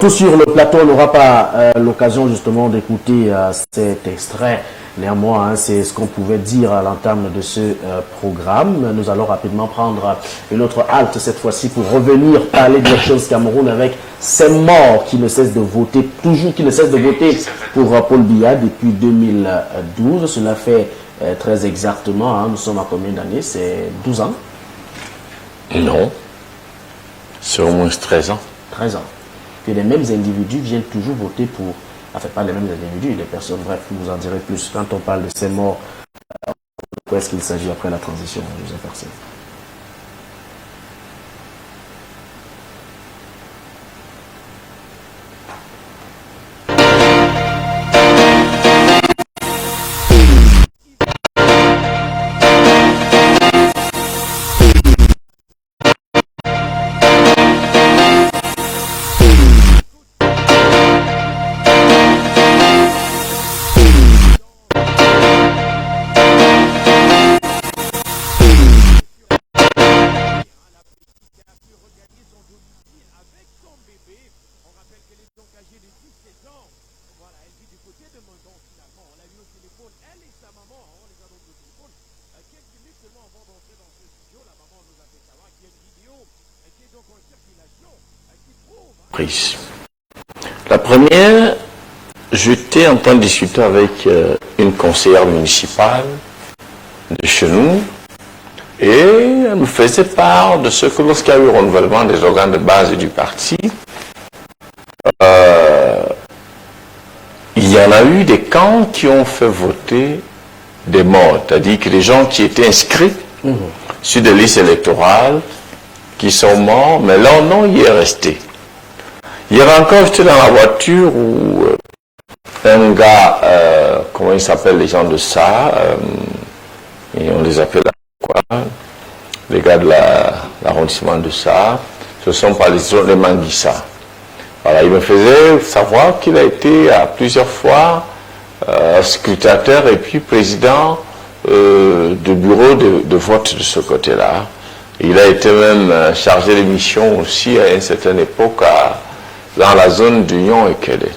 tous sur le plateau, on n'aura pas l'occasion justement d'écouter cet extrait. Néanmoins, hein, c'est ce qu'on pouvait dire à l'entame de ce programme. Nous allons rapidement prendre une autre halte cette fois-ci pour revenir parler d'Élections Cameroun avec ces morts qui ne cessent de voter, toujours qui ne cessent de voter pour Paul Biya depuis 2012. Cela fait très exactement, hein, nous sommes à combien d'années? C'est 12 ans? Non, c'est au moins 13 ans. 13 ans. Que les mêmes individus viennent toujours voter pour... Enfin, pas les mêmes individus, les personnes, bref, vous en direz plus. Quand on parle de ces morts, de quoi est-ce qu'il s'agit après la transition, Joseph Arsène? La première, j'étais en train de discuter avec une conseillère municipale de chez nous et elle me faisait part de ce que lorsqu'il y a eu le renouvellement des organes de base du parti, il y en a eu des camps qui ont fait voter des morts, c'est-à-dire que les gens qui étaient inscrits sur des listes électorales qui sont morts, mais leur nom y est resté. Il y avait encore, j'étais dans la voiture où un gars, comment il s'appelle les gens de ça, et on les appelle quoi, les gars de l'arrondissement de ça, ce sont pas les Manguissa. Voilà, il me faisait savoir qu'il a été à plusieurs fois scrutateur et puis président de bureau de vote de ce côté-là. Il a été même chargé de mission aussi à une certaine époque dans la zone d'Union et Kédé.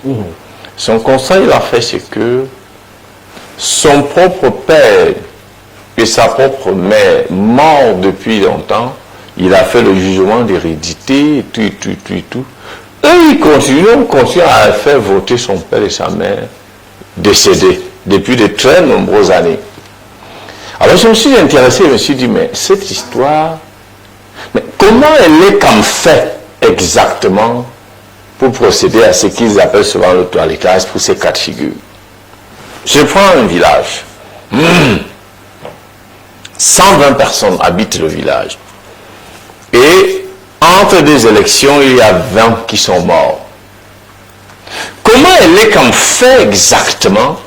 Son constat, il a fait, c'est que son propre père et sa propre mère, morts depuis longtemps, il a fait le jugement d'hérédité, tout. Eux, ils continuent à faire voter son père et sa mère décédés depuis de très nombreuses années. Alors je me suis intéressé, je me suis dit, mais cette histoire, mais comment elle est comme fait exactement pour procéder à ce qu'ils appellent souvent le toilettage pour ces quatre figures? Je prends un village. 120 personnes habitent le village. Et entre deux élections, il y a 20 qui sont morts. Comment elle est comme fait exactement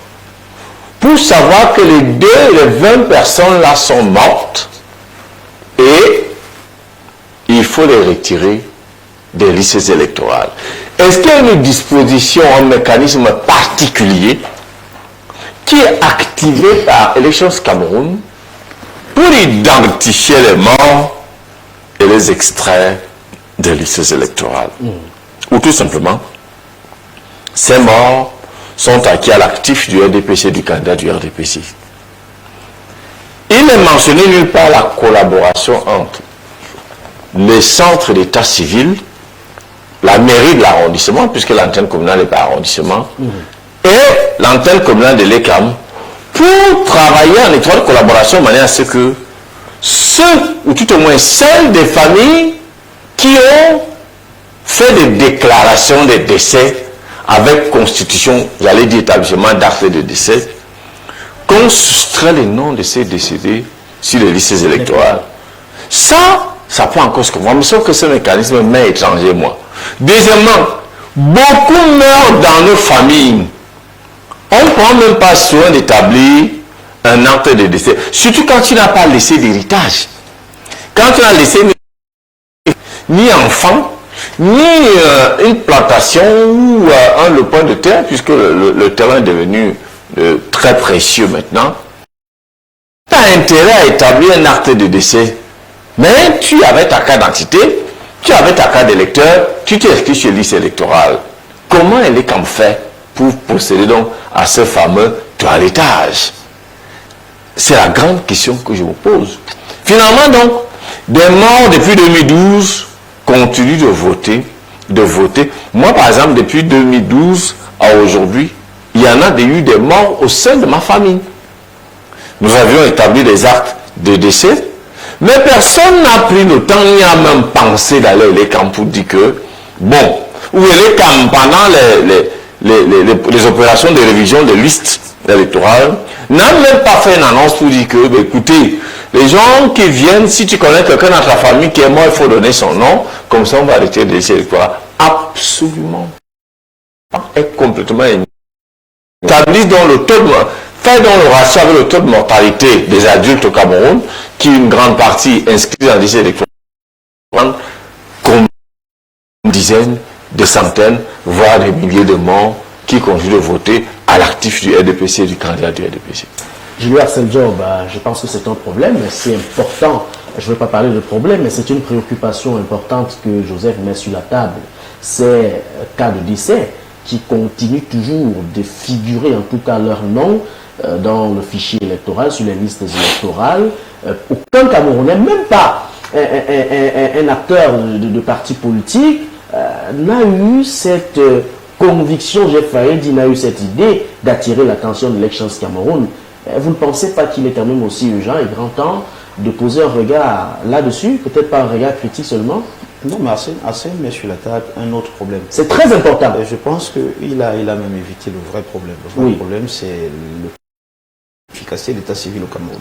pour savoir que les 2 et les 20 personnes là sont mortes et il faut les retirer des listes électorales? Est-ce qu'il y a une disposition, un mécanisme particulier qui est activé par Élections Cameroun pour identifier les morts et les extraire des listes électorales? Ou tout simplement, ces morts sont acquis à l'actif du RDPC, du candidat du RDPC. Il n'est mentionné nulle part la collaboration entre les centres d'état civil, la mairie de l'arrondissement, puisque l'antenne communale n'est pas arrondissement, et l'antenne communale de l'ECAM, pour travailler en étroite collaboration de manière à ce que ceux, ou tout au moins celles des familles qui ont fait des déclarations de décès avec constitution, j'allais dire établissement d'actes de décès, qu'on soustrait les noms de ces décédés sur les listes électorales. Ça prend encore ce que moi, mais sauf que ce mécanisme m'est étranger, moi. Deuxièmement, beaucoup meurent dans nos familles. On ne prend même pas soin d'établir un acte de décès, surtout quand tu n'as pas laissé d'héritage. Quand tu n'as laissé ni enfant, ni une plantation ou un lopin de terre, puisque le terrain est devenu très précieux maintenant, tu as intérêt à établir un acte de décès. Mais tu avais ta carte d'identité, tu avais ta carte d'électeur, tu t'es inscrit sur liste électorale. comment les camps fait pour procéder donc à ce fameux toilettage? C'est la grande question que je vous pose. Finalement donc, des morts depuis 2012 continuent de voter. Moi par exemple, depuis 2012 à aujourd'hui, il y en a eu des morts au sein de ma famille. Nous avions établi des actes de décès, mais personne n'a pris le temps ni a même pensé d'aller les camps pour dire que, bon, ou les camps pendant les opérations de révision des listes électorales, n'a même pas fait une annonce pour dire que, écoutez, les gens qui viennent, si tu connais quelqu'un dans ta famille qui est mort, il faut donner son nom, comme ça on va arrêter les listes électorales. Absolument pas. Est complètement établi dans le taux de fait dans le ratio avec le taux de mortalité des adultes au Cameroun, qui une grande partie inscrite dans les listes électorales, comme une dizaine, des centaines, voire des milliers de morts qui continuent de voter à l'actif du RDPC et du candidat du RDPC. Julio Arcel-Job, je pense que c'est un problème, c'est important. Je ne veux pas parler de problème, mais c'est une préoccupation importante que Joseph met sur la table. Ces cas de décès qui continuent toujours de figurer, en tout cas leur nom, dans le fichier électoral, sur les listes électorales. Aucun Camerounais, même pas un acteur de parti politique, n'a eu cette conviction, j'ai failli dire, n'a eu cette idée d'attirer l'attention de l'Elections Cameroun. Vous ne pensez pas qu'il est quand même aussi urgent et grand temps de poser un regard là-dessus, peut-être pas un regard critique seulement? Non, mais Arsène met sur la table un autre problème. C'est très important. Je pense qu'il a même évité le vrai problème. Le vrai problème, c'est l'efficacité de l'état civil au Cameroun.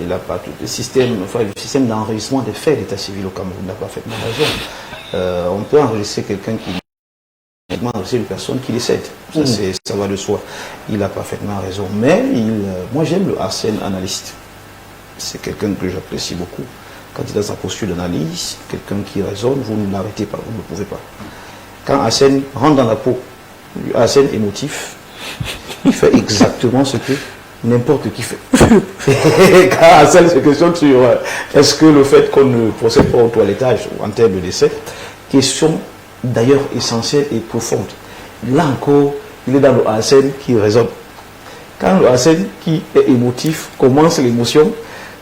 Il n'a pas tout le système d'enregistrement des faits d'état civil au Cameroun n'a pas parfaitement raison. On peut enregistrer quelqu'un qui enregistrer une personne qui décède. Ça va de soi. Il a parfaitement raison. Mais moi j'aime le Arsène analyste. C'est quelqu'un que j'apprécie beaucoup. Quand il a sa posture d'analyse, quelqu'un qui raisonne, vous ne l'arrêtez pas, vous ne pouvez pas. Quand Arsène rentre dans la peau, Arsène émotif, il fait exactement ce que n'importe qui fait. Quand Arsène se questionne sur est-ce que le fait qu'on ne procède pas au toilettage en termes de décès, question d'ailleurs essentielle et profonde. Là encore, il est dans le Arsène qui raisonne. Quand le Arsène qui est émotif commence l'émotion,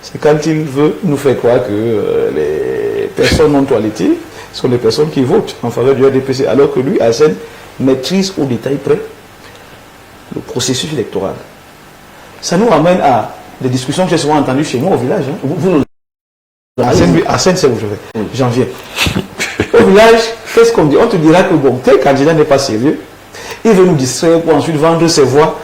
c'est quand il veut nous faire croire que les personnes non toilettées sont les personnes qui votent en faveur du RDPC, alors que lui, Arsène, maîtrise au détail près le processus électoral. Ça nous ramène à des discussions que j'ai souvent entendues chez moi au village. Arsène, c'est où je vais. J'en viens. Au village, qu'est-ce qu'on dit? On te dira que bon, tel candidat n'est pas sérieux. Il veut nous distraire pour ensuite vendre ses voix.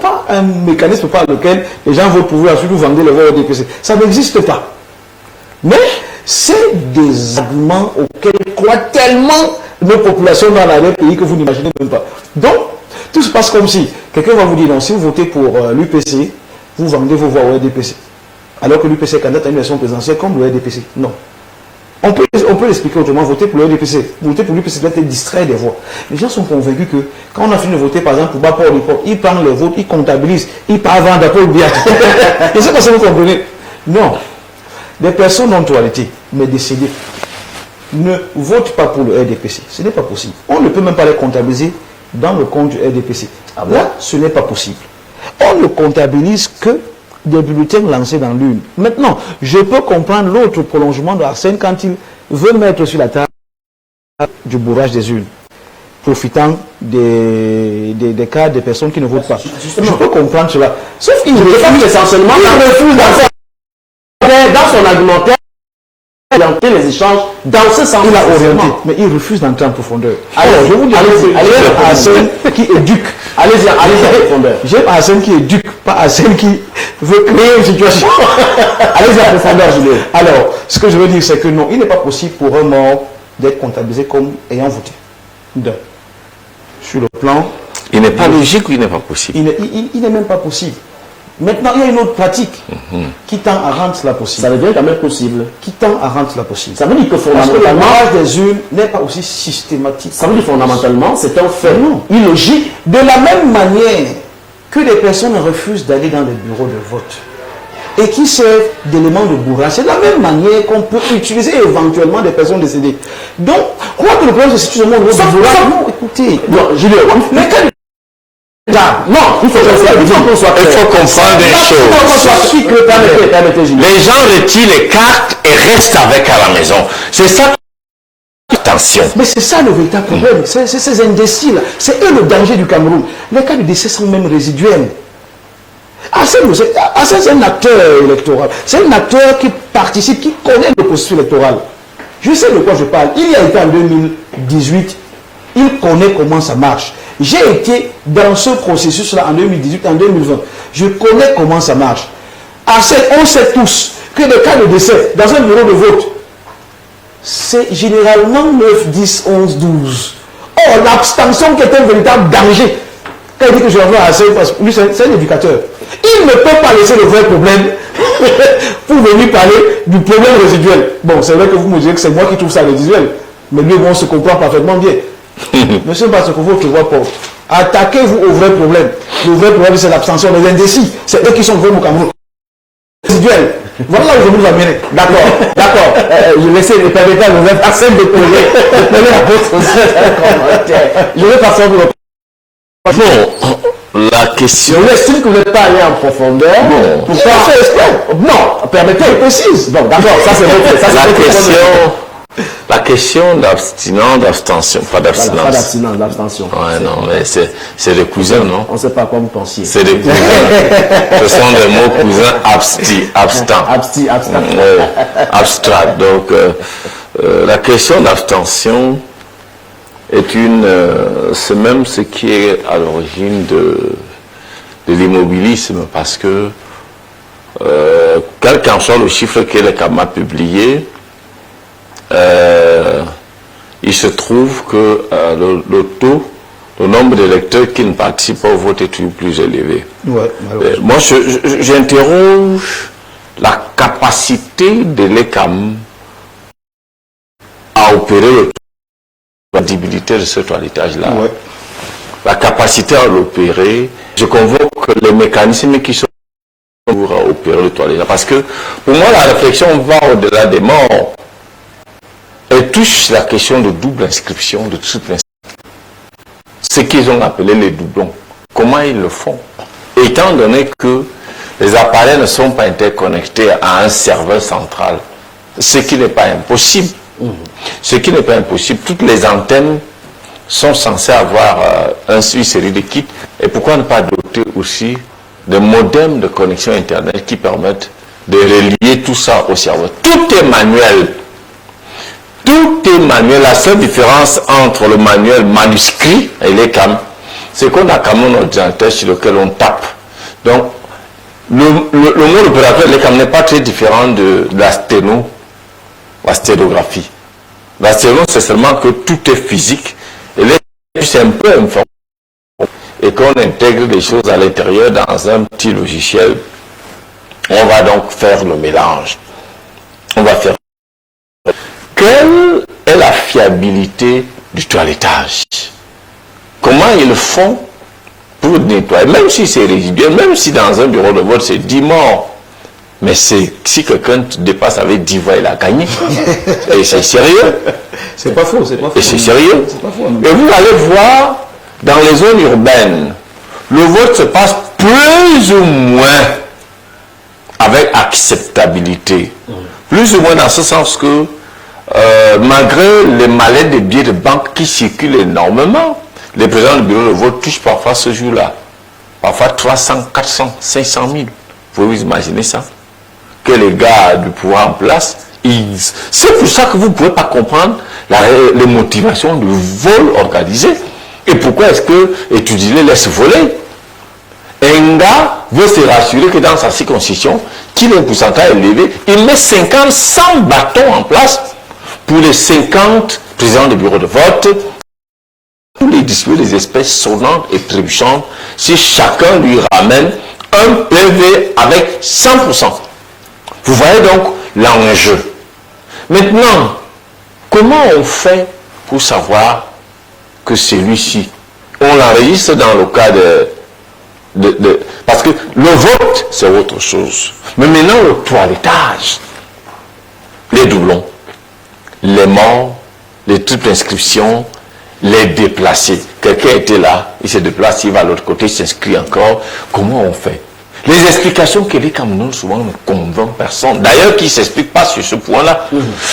Pas un mécanisme par lequel les gens vont pouvoir ensuite nous vendre les voix au DPC. Ça n'existe pas. Mais c'est des arguments auxquels croient tellement nos populations dans les pays que vous n'imaginez même pas. Donc, tout se passe comme si quelqu'un va vous dire non, si vous votez pour l'UPC, vous vendez vos voix au RDPC. Alors que l'UPC est candidat à une élection présidentielle comme le RDPC. Non. On peut l'expliquer autrement, voter pour le RDPC. Voter pour l'UPC doit être distraire des voix. Les gens sont convaincus que quand on a fini de voter, par exemple, pour Bapor Lipor, ils prennent les votes, ils comptabilisent, ils partent vendre Paul Biat. Et c'est parce que vous comprenez. Non. Des personnes non toilettées, mais décédées, ne votent pas pour le RDPC. Ce n'est pas possible. On ne peut même pas les comptabiliser dans le compte du RDPC. Là, ce n'est pas possible. On ne comptabilise que des bulletins lancés dans l'urne. Maintenant, je peux comprendre l'autre prolongement de Arsène quand il veut mettre sur la table du bourrage des urnes, profitant des cas des personnes qui ne votent pas. Je peux comprendre cela. Sauf qu'il refuse essentiellement dans son argumentaire orienter les échanges dans ce sens. Il a orienté, mais il refuse d'entrer en profondeur. Alors, je vous dis, allez-y, Arsène qui éduque. Allez-y en profondeur. J'aime Arsène qui éduque, pas Arsène qui veut créer une situation. Allez-y en profondeur, Julien. Alors, ce que je veux dire, c'est que non, il n'est pas possible pour un mort d'être comptabilisé comme ayant voté. Sur le plan... Il n'est pas logique ou il n'est pas possible? Il n'est même pas possible. Maintenant, il y a une autre pratique qui tend à rendre cela possible. Ça devient quand même possible. Qui tend à rendre cela possible. Ça veut dire que fondamentalement... Parce que le bourrage des urnes n'est pas aussi systématique. Ça veut dire fondamentalement, c'est un fait illogique. De la même manière que les personnes refusent d'aller dans les bureaux de vote et qui servent d'éléments de bourrage. C'est de la même manière qu'on peut utiliser éventuellement des personnes décédées. Donc, on voit que le problème se situe dans le monde de bourrage. Non, écoutez, Non, Julien, mais quand non, il faut qu'on soit Il faut comprendre une chose. Permettez, Julien. Les gens retirent les cartes et restent avec à la maison. C'est ça. Attention. Mais c'est ça le véritable problème. C'est ces indécis-là. C'est eux le danger du Cameroun. Les cas de décès sont même résiduels. C'est un acteur électoral. C'est un acteur qui participe, qui connaît le processus électoral. Je sais de quoi je parle. Il y a été en 2018. Il connaît comment ça marche. J'ai été dans ce processus-là en 2018, en 2020. Je connais comment ça marche. On sait tous que les cas de décès dans un bureau de vote, c'est généralement 9, 10, 11, 12. Or, l'abstention qui est un véritable danger. Quand il dit que je reviens à ça, parce que lui, c'est un éducateur. Il ne peut pas laisser le vrai problème pour venir parler du problème résiduel. Bon, c'est vrai que vous me direz que c'est moi qui trouve ça résiduel. Mais lui, on se comprend parfaitement bien. Monsieur Basokovo, tu vois pas. Attaquez-vous au vrai problème. Le vrai problème, c'est l'abstention des indécis. C'est eux qui sont vraiment au Cameroun. Résiduel. Voilà là où je vous amène. D'accord. Je vais essayer de permettre à nos personnes de poser la commentaire. Je vais passer pour le... Bon, la question. Je estime que vous n'êtes pas allé en profondeur. Bon. Pourquoi non, permettez, précise. Bon, d'accord, ça c'est votre... La question d'abstinence, d'abstention, pas d'abstinence. Pas d'abstinence, d'abstention. Ouais, non, mais c'est des cousins, non? On ne sait pas quoi vous pensiez. C'est des cousins. Ce sont des mots cousins abstant. Abstract. Donc, la question d'abstention est c'est même ce qui est à l'origine de l'immobilisme, parce que quel qu'en soit le chiffre que le CAM a publié, il se trouve que le nombre d'électeurs qui ne participent pas au vote est toujours plus élevé. Ouais, moi, j'interroge la capacité de l'ECAM à opérer la crédibilité de ce toilettage-là. Ouais. La capacité à l'opérer. Je convoque les mécanismes qui sont pour opérer le toilettage. Parce que pour moi, la réflexion va au-delà des morts. Elle touche la question de double inscription, de triple inscription. Ce qu'ils ont appelé les doublons. Comment ils le font? Étant donné que les appareils ne sont pas interconnectés à un serveur central, ce qui n'est pas impossible. Ce qui n'est pas impossible, toutes les antennes sont censées avoir une série de kits. Et pourquoi ne pas doter aussi de modems de connexion Internet qui permettent de relier tout ça au serveur? Tout est manuel. Tout est manuel. La seule différence entre le manuel manuscrit et les CAM, c'est qu'on a quand même un ordinateur sur lequel on tape. Donc, le mode opérateur de l'ECAM n'est pas très différent de la sténographie. La sténo, c'est seulement que tout est physique. Et l'ECAM, c'est un peu informatique. Et qu'on intègre des choses à l'intérieur dans un petit logiciel. On va donc faire le mélange. On va faire... Quelle est la fiabilité du toilettage? Comment ils le font pour nettoyer? Même si c'est résiduel, même si dans un bureau de vote c'est 10 morts, mais si quelqu'un dépasse avec 10 voix, il a gagné. Et c'est sérieux. C'est pas faux, c'est pas faux. Et c'est sérieux. C'est pas faux. Et vous allez voir, dans les zones urbaines, le vote se passe plus ou moins avec acceptabilité. Plus ou moins dans ce sens que malgré les mallettes de billets de banque qui circulent énormément, les présidents du bureau de vote touchent parfois ce jour-là. Parfois 300, 400, 500 000. Vous pouvez vous imaginer ça? Que les gars du pouvoir en place, c'est pour ça que vous ne pouvez pas comprendre les motivations du vol organisé. Et pourquoi est-ce que étudier les laisse voler? Un gars veut se rassurer que dans sa circonscription, qu'il ait un pourcentage élevé, il met 50, 100 bâtons en place pour les 50 présidents du bureau de vote, pour les distribuer des espèces sonnantes et trébuchantes, si chacun lui ramène un PV avec 100%. Vous voyez donc l'enjeu. Maintenant, comment on fait pour savoir que celui-ci, on l'enregistre dans le cas Parce que le vote, c'est autre chose. Mais maintenant, le toilettage, les doublons, les morts, les triples inscriptions, les déplacés. Quelqu'un était là, il se déplace, il va à l'autre côté, il s'inscrit encore. Comment on fait? Les explications que les Camerounais souvent ne convainquent personne. D'ailleurs, qui ne s'expliquent pas sur ce point-là.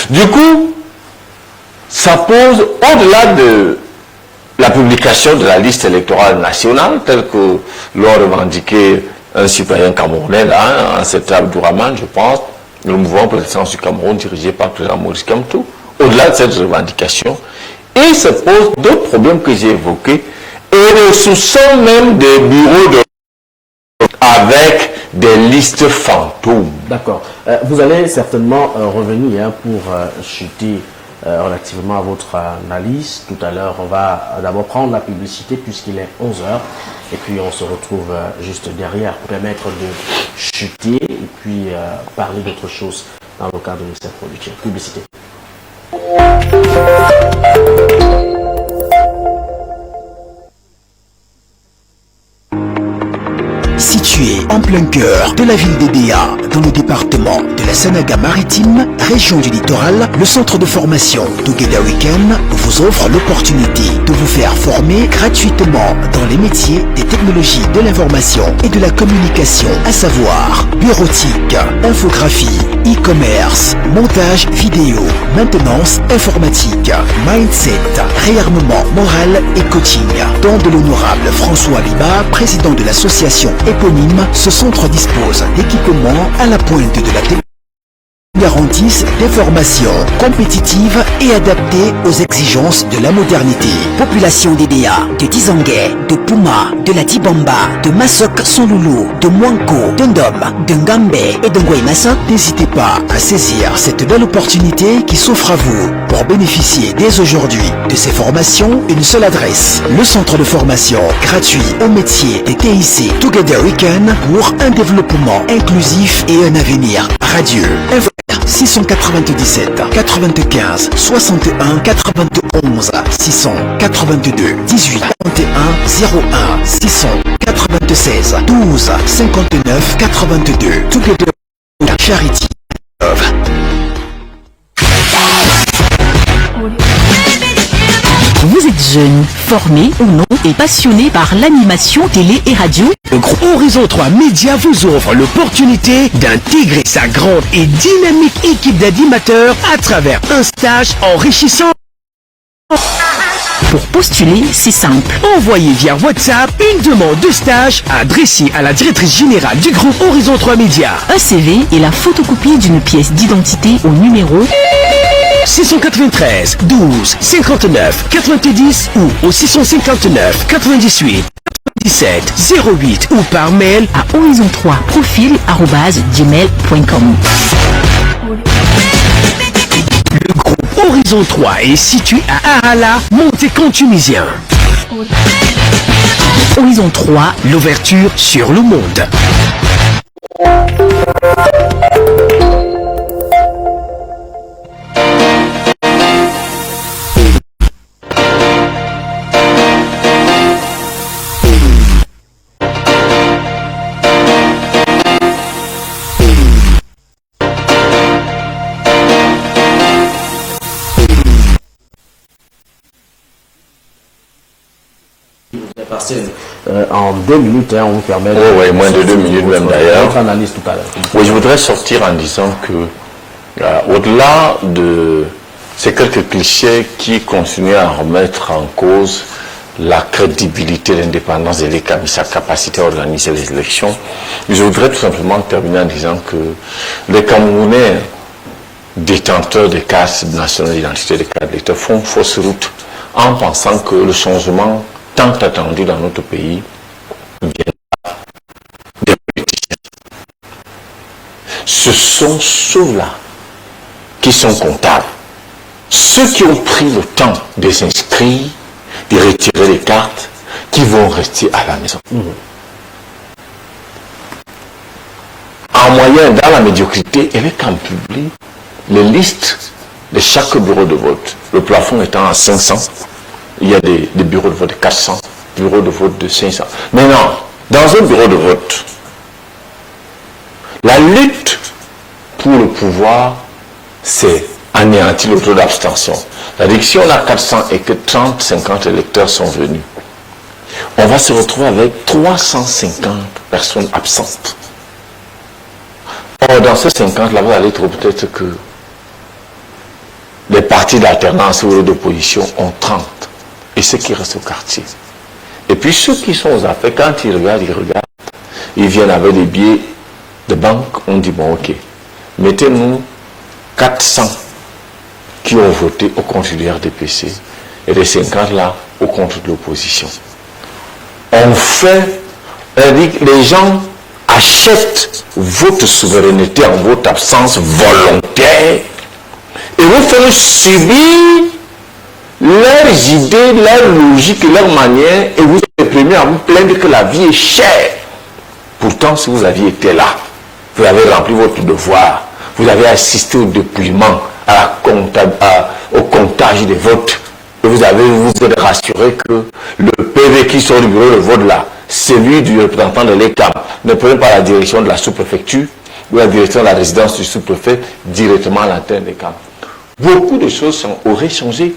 Du coup, ça pose, au-delà de la publication de la liste électorale nationale, telle que l'ont revendiqué un citoyen camerounais, là, c'est Abdourahmane, je pense, le mouvement pour l'excellence du Cameroun dirigé par le président Maurice Kamto. Au-delà de cette revendication, il se pose d'autres problèmes que j'ai évoqués, et le soupçon même des bureaux de avec des listes fantômes. D'accord. Vous allez certainement revenir pour chuter relativement à votre analyse. Tout à l'heure, on va d'abord prendre la publicité puisqu'il est 11h. Et puis, on se retrouve juste derrière pour permettre de chuter et puis parler d'autre chose dans le cadre de cette production. Publicité. Situé en plein cœur de la ville d'Edéa, dans le département de la Sanaga-Maritime, région du littoral, le centre de formation Together Weekend vous offre l'opportunité de vous faire former gratuitement dans les métiers des technologies de l'information et de la communication, à savoir bureautique, infographie, e-commerce, montage vidéo, maintenance informatique, mindset, réarmement moral et coaching. Dans de l'honorable François Liba, président de l'association éponyme, ce centre dispose d'équipements à la pointe de la technologie, garantissent des formations compétitives et adaptées aux exigences de la modernité. Population d'Edéa, de Tizangé, de Puma, de la Tibamba, de Masok Sonloulou, de Mwanko, de Ndom, de Ngambé et de Ngouaïmassa, n'hésitez pas à saisir cette belle opportunité qui s'offre à vous. Pour bénéficier dès aujourd'hui de ces formations, une seule adresse: le centre de formation gratuit au métier des TIC Together Weekend pour un développement inclusif et un avenir radieux. 697 95 61 91 682 18 41 01 696 12 59 82 Together Charity Love. Vous êtes jeune, formé ou non et passionné par l'animation télé et radio? Le groupe Horizon 3 Média vous offre l'opportunité d'intégrer sa grande et dynamique équipe d'animateurs à travers un stage enrichissant. Pour postuler, c'est simple. Envoyez via WhatsApp une demande de stage adressée à la directrice générale du groupe Horizon 3 Média. Un CV et la photocopie d'une pièce d'identité au numéro 693 12 59 90 ou au 659 98 17 08 ou par mail à horizon3profil@gmail.com. Le groupe Horizon 3 est situé à Arala, Montécon-Tunisien. Horizon 3, l'ouverture sur le monde. En 2 minutes, on vous permet de... Oui, moins de 2 minutes même d'ailleurs. Votre analyse tout à l'heure. Oui, je voudrais sortir en disant que, au-delà de ces quelques clichés qui continuent à remettre en cause la crédibilité, l'indépendance de l'ECAM et sa capacité à organiser les élections, je voudrais tout simplement terminer en disant que les Camerounais détenteurs des cartes nationales d'identité, des cartes d'électeurs, font fausse route en pensant que le changement tant attendu dans notre pays vient des politiciens. Ce sont ceux-là qui sont comptables. Ceux qui ont pris le temps de s'inscrire, de retirer les cartes, qui vont rester à la maison. En moyenne, dans la médiocrité, et les camps publient les listes de chaque bureau de vote. Le plafond étant à 500, il y a des bureaux de vote de 400, bureaux de vote de 500. Maintenant, Dans un bureau de vote, la lutte pour le pouvoir, c'est anéantir le taux d'abstention. C'est-à-dire que si on a 400 et que 30, 50 électeurs sont venus, on va se retrouver avec 350 personnes absentes. Or, dans ces 50, là, vous allez trouver peut-être que les partis d'alternance ou d'opposition ont 30. Et ceux qui restent au quartier. Et puis ceux qui sont aux affaires, quand ils regardent, ils viennent avec des billets de banque, on dit bon ok, mettez-nous 400 qui ont voté au compte du RDPC et les 50 là au compte de l'opposition. On fait, les gens achètent votre souveraineté en votre absence volontaire et vous font subir leurs idées, leur logique, leur manière, et vous êtes les premiers à vous plaindre que la vie est chère. Pourtant, si vous aviez été là, vous avez rempli votre devoir, vous avez assisté au dépouillement, au comptage des votes, et vous êtes rassuré que le PV qui sort du bureau de vote là, celui du représentant de l'ECAM, ne prenait pas la direction de la sous-préfecture ou la direction de la résidence du sous-préfet directement à l'antenne des CAM. Beaucoup de choses auraient changé.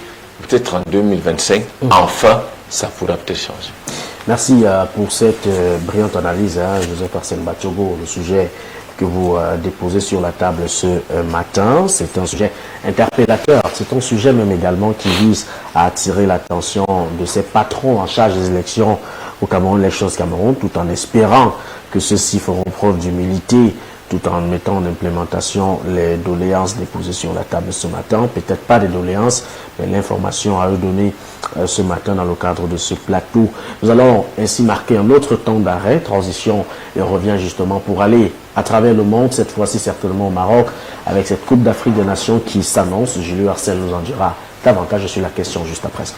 Peut-être en 2025, enfin, ça pourra peut-être changer. Merci pour cette brillante analyse, Joseph Arsène Batiogo. Le sujet que vous déposez sur la table ce matin, c'est un sujet interpellateur. C'est un sujet même également qui vise à attirer l'attention de ces patrons en charge des élections au Cameroun, les choses Cameroun, tout en espérant que ceux-ci feront preuve d'humilité, tout en mettant en implémentation les doléances déposées sur la table ce matin. Peut-être pas des doléances, mais l'information à eux donner ce matin dans le cadre de ce plateau. Nous allons ainsi marquer un autre temps d'arrêt, transition, et on revient justement pour aller à travers le monde, cette fois-ci certainement au Maroc, avec cette Coupe d'Afrique des Nations qui s'annonce. Julien Arcel nous en dira davantage sur la question juste après ça.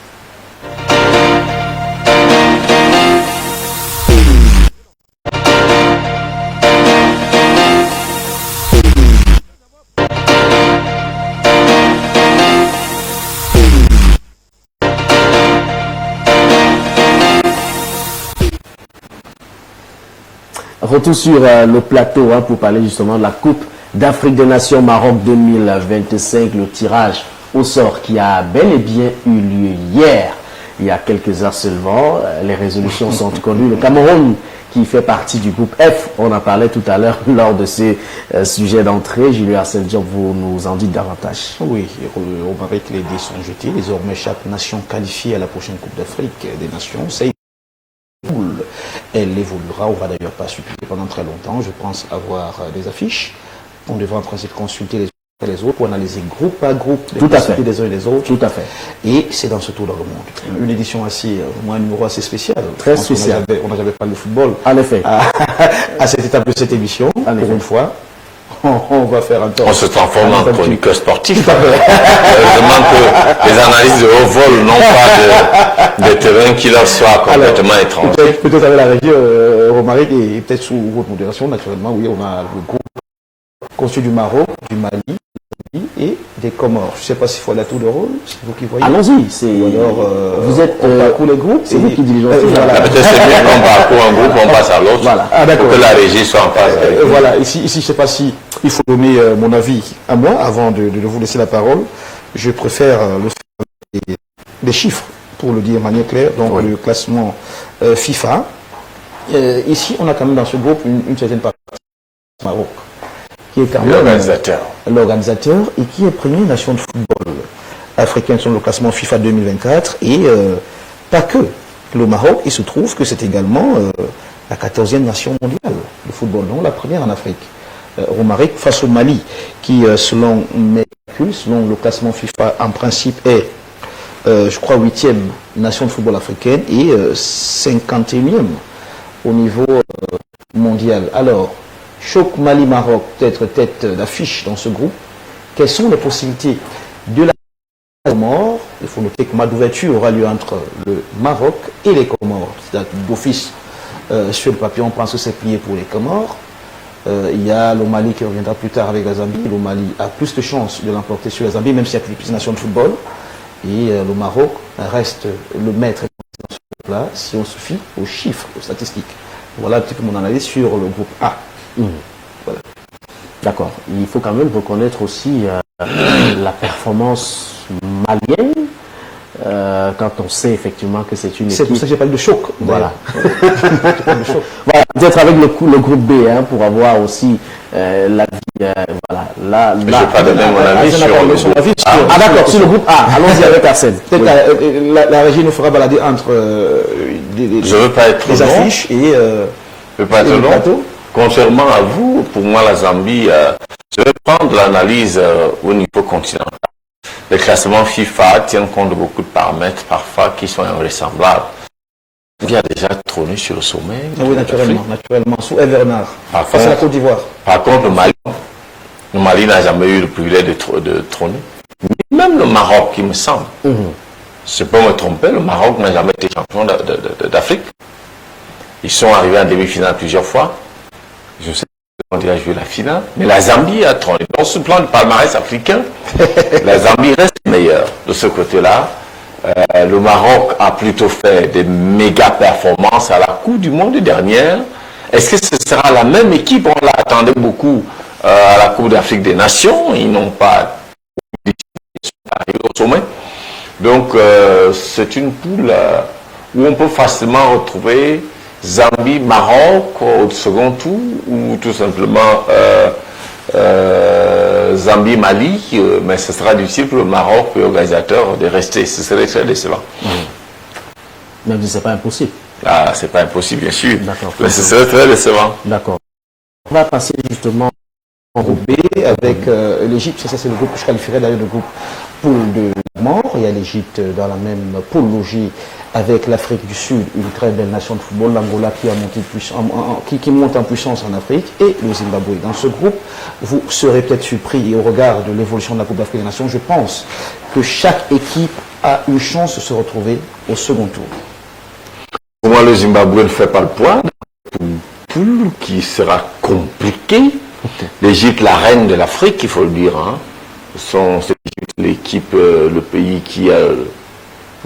Retour sur le plateau pour parler justement de la Coupe d'Afrique des Nations Maroc 2025, le tirage au sort qui a bel et bien eu lieu hier, il y a quelques heures seulement. Les résolutions sont connues. Le Cameroun qui fait partie du groupe F, on en parlait tout à l'heure lors de ces sujets d'entrée. Julien Arsène Diop, vous nous en dites davantage. Oui, on paraît que les dés sont jetés. Désormais, chaque nation qualifiée à la prochaine Coupe d'Afrique des Nations, c'est elle évoluera, on va d'ailleurs pas supplier pendant très longtemps. Je pense avoir des affiches. On devra en principe consulter les uns et les autres pour analyser groupe par groupe les possibilités des uns et des autres. Tout à fait. Et c'est dans ce tour dans le monde. Une édition assez, un numéro assez spécial. Très spécial. On n'a jamais parlé de football. En effet. À cette étape de cette émission, pour une fois. On va faire un tour. On se transforme en chroniqueur sportif. Heureusement que les analyses de haut vol n'ont pas de terrain qui leur soit complètement étranger. Peut-être avec la régie Romaric et peut-être sous votre modération, naturellement, oui, on a le groupe constitué du Maroc, du Mali et des Comores. Je ne sais pas s'il faut aller à tour de rôle, c'est vous qui voyez. Allons-y, vous êtes parcours les groupes. C'est vous qui dirigez. Peut-être c'est mieux qu'on parcourt un groupe, on passe à l'autre. Voilà. Pour que la régie soit en phase avec nous. Voilà, ici je ne sais pas si il faut donner mon avis à moi avant de vous laisser la parole. Je préfère le faire des chiffres, pour le dire de manière claire. Donc le classement FIFA. Ici, on a quand même dans ce groupe une certaine partie du Maroc, qui est quand même l'organisateur et qui est première nation de football africaine sur le classement FIFA 2024. Et pas que le Maroc, il se trouve que c'est également la 14e nation mondiale de football, donc la première en Afrique. Romaric face au Mali, qui selon mes calculs, selon le classement FIFA, en principe est, je crois, 8e nation de football africaine et 51e au niveau mondial. Alors, choc Mali-Maroc, peut-être tête d'affiche dans ce groupe. Quelles sont les possibilités de la Comore? Il faut noter que le match d'ouverture aura lieu entre le Maroc et les Comores. C'est-à-dire d'office, sur le papier, on pense que c'est plié pour les Comores. Il y a le Mali qui reviendra plus tard avec la Zambie. Le Mali a plus de chances de l'emporter sur la Zambie, même s'il y a plus de nations de football. Et le Maroc reste le maître là, si on se fie aux chiffres, aux statistiques. Voilà un petit peu mon analyse sur le groupe A. Voilà. D'accord. Il faut quand même reconnaître aussi la performance malienne quand on sait effectivement que c'est une équipe. C'est pour ça que j'ai parlé de choc. Voilà. Voilà, peut-être avec le groupe B, hein, pour avoir aussi la vie. Voilà. Là, Mais je vais pas donner mon avis sur le groupe A. Ah d'accord, sur le groupe A. Allons-y avec Arsène. Peut-être la régie nous fera balader entre Je veux pas être les long. affiches et Je veux pas être le long. plateau. Contrairement à vous, pour moi, la Zambie, je vais prendre l'analyse au niveau continental. Le classement FIFA tient compte de beaucoup de paramètres, parfois, qui sont invraisemblables. Il a déjà trôné sur le sommet. Oui, naturellement, sous Evernard, Par face à la contre- Côte d'Ivoire. Par contre, le Mali n'a jamais eu le privilège de trôner. Même le Maroc, il me semble. Je peux me tromper, le Maroc n'a jamais été champion d'Afrique. Ils sont arrivés en demi-finale plusieurs fois. Je sais qu'on a joué la finale. Mais la Zambie a trôné. Dans ce plan du palmarès africain, la Zambie reste meilleure de ce côté-là. Le Maroc a plutôt fait des méga performances à la Coupe du Monde dernière. Est-ce que ce sera la même équipe? On l'attendait beaucoup à la Coupe d'Afrique des Nations. Ils n'ont pas arrivé au sommet. Donc, c'est une poule où on peut facilement retrouver Zambie, Maroc au second tour, ou tout simplement Zambie, Mali, mais ce sera difficile pour le Maroc et l'organisateur de rester. Ce serait très décevant. Même si ce n'est pas impossible. Ah, c'est pas impossible, bien sûr. D'accord. Mais ce serait très décevant. D'accord. On va passer justement En groupe B avec l'Égypte, ça c'est le groupe que je qualifierais d'ailleurs de groupe poule de mort. Il y a l'Égypte dans la même poule logique avec l'Afrique du Sud, une très belle nation de football, l'Angola qui monte en puissance en Afrique, et le Zimbabwe. Dans ce groupe, vous serez peut-être surpris, et au regard de l'évolution de la Coupe d'Afrique des Nations, je pense que chaque équipe a une chance de se retrouver au second tour. Pour moi, le Zimbabwe ne fait pas le poids. Une poule qui sera compliquée. L'Égypte, la reine de l'Afrique, il faut le dire. Hein. C'est l'équipe, le pays qui a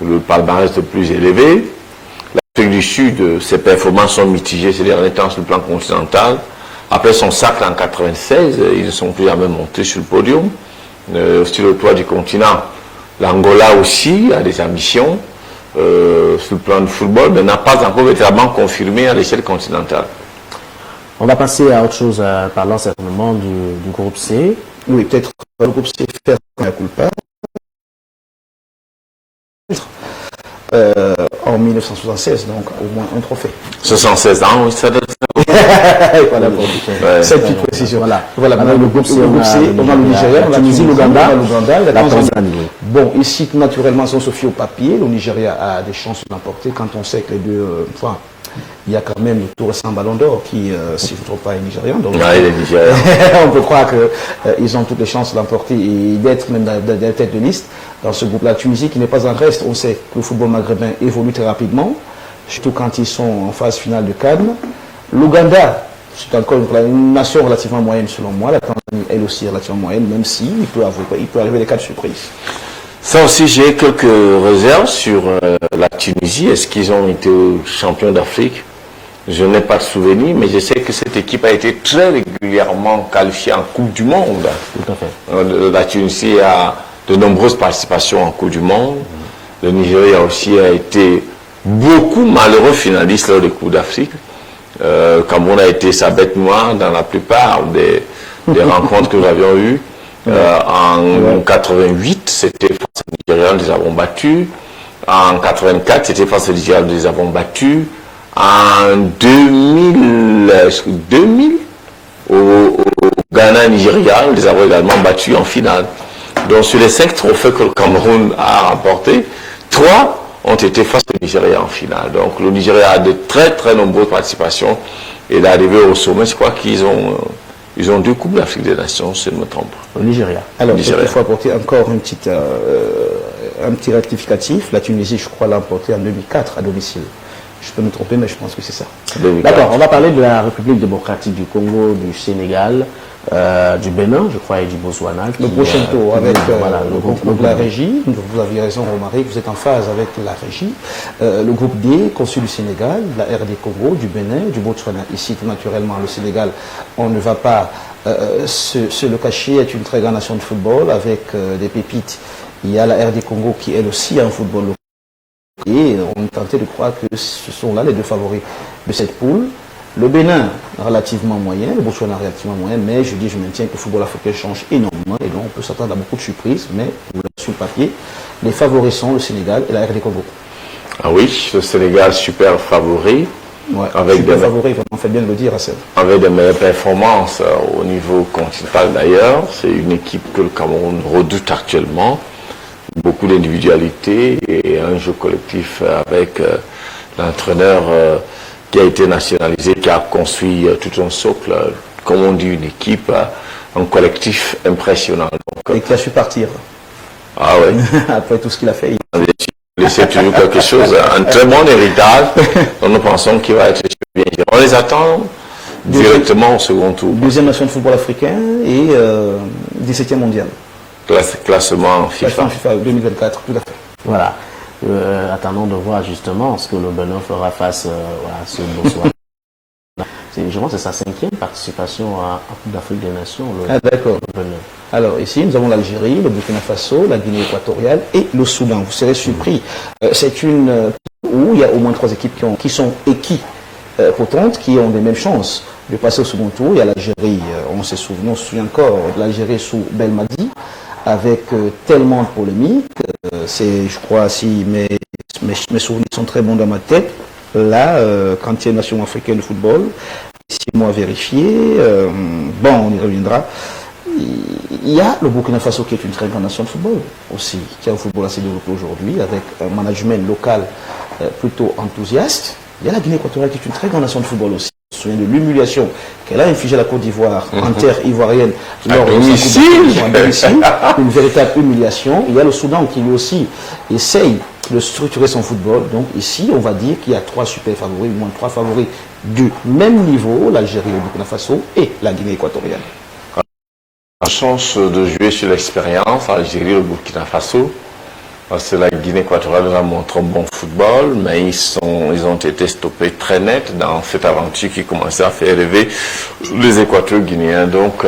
le palmarès le plus élevé. L'Afrique du Sud, ses performances sont mitigées ces derniers temps sur le plan continental. Après son sacre en 96, ils ne sont plus jamais montés sur le podium. Sur le toit du continent, l'Angola aussi a des ambitions sur le plan du football, mais n'a pas encore véritablement confirmé à l'échelle continentale. On va passer à autre chose, parlant certainement du groupe C. Oui, peut-être le groupe C faire la culpa. En 1976, donc au moins un trophée. 76 ans, oui, ça doit Voilà pour cette petite précision. Voilà. Le groupe C, on a le Nigeria, la Tunisie, l'Ouganda, la Tanzanie. Tanzanie. Bon, ici, naturellement, si on se fie au papier, le Nigeria a des chances de l'emporter quand on sait que les deux. Il y a quand même le tout récent Ballon d'Or qui, si je ne me trompe pas, est nigérian. Donc, il est nigérian. on peut croire qu'ils ont toutes les chances de l'emporter et d'être même dans la tête de liste. Dans ce groupe-là, Tunisie, qui n'est pas en reste, on sait que le football maghrébin évolue très rapidement, surtout quand ils sont en phase finale de Cannes. L'Ouganda, c'est encore une nation relativement moyenne selon moi. La Tanzanie, elle aussi, relativement moyenne, même si il peut arriver des cas de surprise. Ça aussi, j'ai quelques réserves sur la Tunisie. Est-ce qu'ils ont été champions d'Afrique? Je n'ai pas de souvenir, mais je sais que cette équipe a été très régulièrement qualifiée en Coupe du Monde. Tout à fait. La Tunisie a de nombreuses participations en Coupe du Monde. Le Nigeria aussi a été beaucoup malheureux finaliste lors des Coupes d'Afrique. Cameroun a été sa bête noire dans la plupart des rencontres que nous avions eues. En 88, c'était face au Nigeria, nous les avons battus. En 84, c'était face au Nigeria, nous les avons battus. En 2000 au Ghana, Nigeria, nous les avons également battus en finale. Donc sur les 5 trophées que le Cameroun a remportés, 3 ont été face au Nigeria en finale. Donc le Nigeria a de très très nombreuses participations et d'arriver au sommet, je crois qu'ils ont 2 Coupes d'Afrique des Nations, si je ne me trompe pas. Au Nigeria. Alors, il faut apporter encore un petit rectificatif. La Tunisie, je crois, l'a emporté en 2004 à domicile. Je peux me tromper, mais je pense que c'est ça. D'accord, on va parler de la République démocratique du Congo, du Sénégal. du Bénin, je crois, et du Botswana. Le prochain tour avec voilà, le groupe de la régie. Vous aviez raison, Romaric, vous êtes en phase avec la régie. Le groupe D, conçu du Sénégal, de la RD Congo, du Bénin, du Botswana. Ici, tout naturellement, le Sénégal, on ne va pas se le cacher, est une très grande nation de football avec des pépites. Il y a la RD Congo qui, elle aussi, a un football local. Et on est tenté de croire que ce sont là les deux favoris de cette poule. Le Bénin, relativement moyen, le Botswana, relativement moyen, mais je maintiens que le football africain change énormément et donc on peut s'attendre à beaucoup de surprises, mais sur le papier, les favoris sont le Sénégal et la RD Congo. Ah oui, le Sénégal super favori. Ouais, avec super favori, on fait bien de le dire, Hassan. Avec de meilleures performances au niveau continental d'ailleurs. C'est une équipe que le Cameroun redoute actuellement. Beaucoup d'individualité et un jeu collectif avec l'entraîneur qui a été nationalisé, qui a construit tout un socle, comme on dit, une équipe, un collectif impressionnant. Donc, et qui a su partir. Ah oui. Après tout ce qu'il a fait. Il laissait toujours quelque chose, un très bon héritage. Donc nous pensons qu'il va être bien géré. On les attend directement au second tour. Deuxième nation de football africain et 17e mondial. Classement FIFA. Classement FIFA 2024, tout à fait. Voilà. Attendons de voir justement ce que le Bénin fera face à ce Botswana. Je pense que c'est sa 5e participation à Coupe d'Afrique des Nations. D'accord. Alors ici, nous avons l'Algérie, le Burkina Faso, la Guinée équatoriale et le Soudan. Vous serez surpris. C'est une où il y a au moins 3 équipes qui sont potentes, qui ont des mêmes chances de passer au second tour. Il y a l'Algérie, on se souvient encore de l'Algérie sous Belmadi, avec tellement de polémiques. C'est, je crois, si mes souvenirs sont très bons dans ma tête, là, quand il y a une nation africaine de football, 6 mois vérifiés, bon, on y reviendra. Il y a le Burkina Faso qui est une très grande nation de football aussi, qui a un football assez développé aujourd'hui, avec un management local plutôt enthousiaste. Il y a la Guinée équatoriale qui est une très grande nation de football aussi. Je me souviens de l'humiliation qu'elle a infligée à la Côte d'Ivoire en terre ivoirienne lors de une véritable humiliation. Il y a le Soudan qui lui aussi essaye de structurer son football. Donc ici, on va dire qu'il y a 3 super favoris, au moins 3 favoris du même niveau, l'Algérie, le Burkina Faso et la Guinée équatoriale. La chance de jouer sur l'expérience, Algérie, le Burkina Faso. Parce que la Guinée équatoriale nous a montré un bon football, mais ils ont été stoppés très net dans cette aventure qui commençait à faire rêver les Équatoriaux guinéens. Donc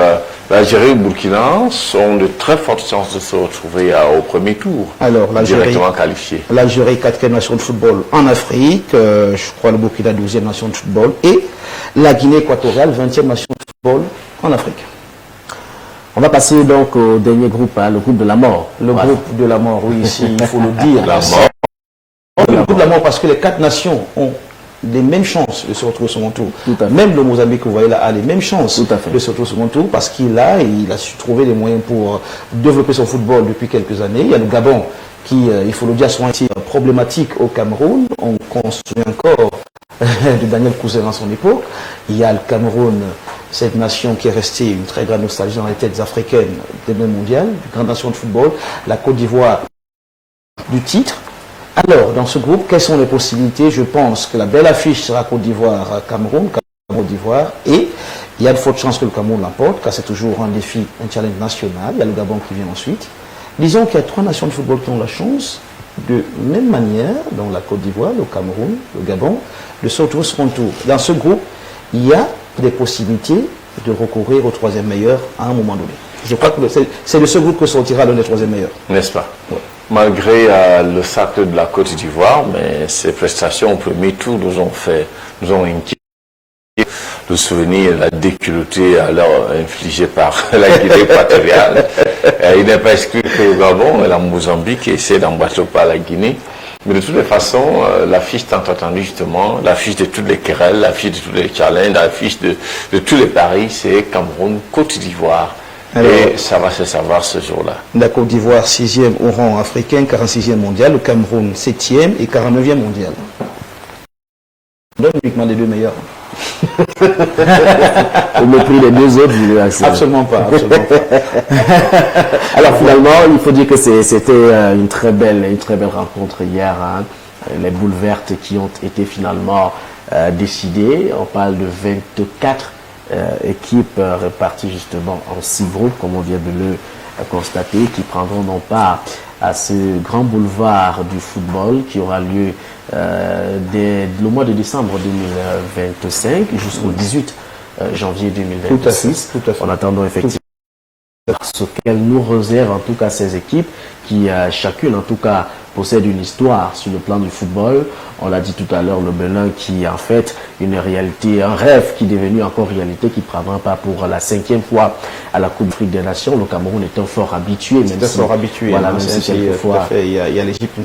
l'Algérie et le Burkina ont de très fortes chances de se retrouver au premier tour. Alors directement qualifiés. L'Algérie, 4e nation de football en Afrique, je crois le Burkina, 12e nation de football, et la Guinée équatoriale, 20e nation de football en Afrique. On va passer donc au dernier groupe, le groupe de la mort. Le groupe de la mort, oui, ici, il faut le dire. La mort. Le groupe de la mort, parce que les 4 nations ont les mêmes chances de se retrouver au second tour. Même le Mozambique, vous voyez là, a les mêmes chances de se retrouver au second tour, parce qu'il a su trouver les moyens pour développer son football depuis quelques années. Il y a le Gabon qui, il faut le dire, sont assez problématiques au Cameroun. On construit encore de Daniel Cousin à son époque. Il y a le Cameroun, cette nation qui est restée une très grande nostalgie dans les têtes africaines des mêmes mondiales, une grande nation de football, la Côte d'Ivoire du titre. Alors, dans ce groupe, quelles sont les possibilités? Je pense que la belle affiche sera Côte d'Ivoire-Cameroun, Côte d'Ivoire, et il y a de fortes chances que le Cameroun l'emporte, car c'est toujours un défi, un challenge national. Il y a le Gabon qui vient ensuite. Disons qu'il y a 3 nations de football qui ont la chance, de même manière, dans la Côte d'Ivoire, le Cameroun, le Gabon, de se retrouver au second tour. Dans ce groupe, il y a des possibilités de recourir au 3e meilleur à un moment donné. Je crois que c'est de ce groupe que sortira l'un des 3e meilleurs. N'est-ce pas? Ouais. Malgré le sacre de la Côte d'Ivoire, mais ses prestations au premier tour nous ont inquiétés. Le souvenir, la déculottée alors infligée par la Guinée équatoriale. Il n'est pas exclu que le Gabon et la Mozambique essaient d'embattre par la Guinée. Mais de toutes les façons, l'affiche tant attendue justement, l'affiche de toutes les querelles, l'affiche de tous les challenges, l'affiche de tous les paris, c'est Cameroun-Côte d'Ivoire. Et ça va se savoir ce jour-là. La Côte d'Ivoire, 6e au rang africain, 46e mondial. Le Cameroun, 7e et 49e mondial. On donne uniquement les 2 meilleurs. Au mépris des 2 autres, absolument pas. Absolument pas. Alors finalement, il faut dire que c'était une très belle rencontre hier. Hein. Les boules vertes qui ont été finalement décidées. On parle de 24 équipes réparties justement en 6 groupes, comme on vient de le constater, qui prendront donc part à ce grand boulevard du football qui aura lieu le mois de décembre 2025 jusqu'au 18 janvier 2026. Tout à fait. En attendant effectivement ce qu'elle nous réserve en tout cas ces équipes qui chacune en tout cas possède une histoire sur le plan du football. On l'a dit tout à l'heure, le Bénin qui est en fait une réalité, un rêve qui est devenu encore réalité, qui prendra pas pour la 5e fois à la Coupe d'Afrique des Nations. Le Cameroun est un fort habitué, même si, fort habitué. Voilà, même si quelquefois il y a l'Égypte qui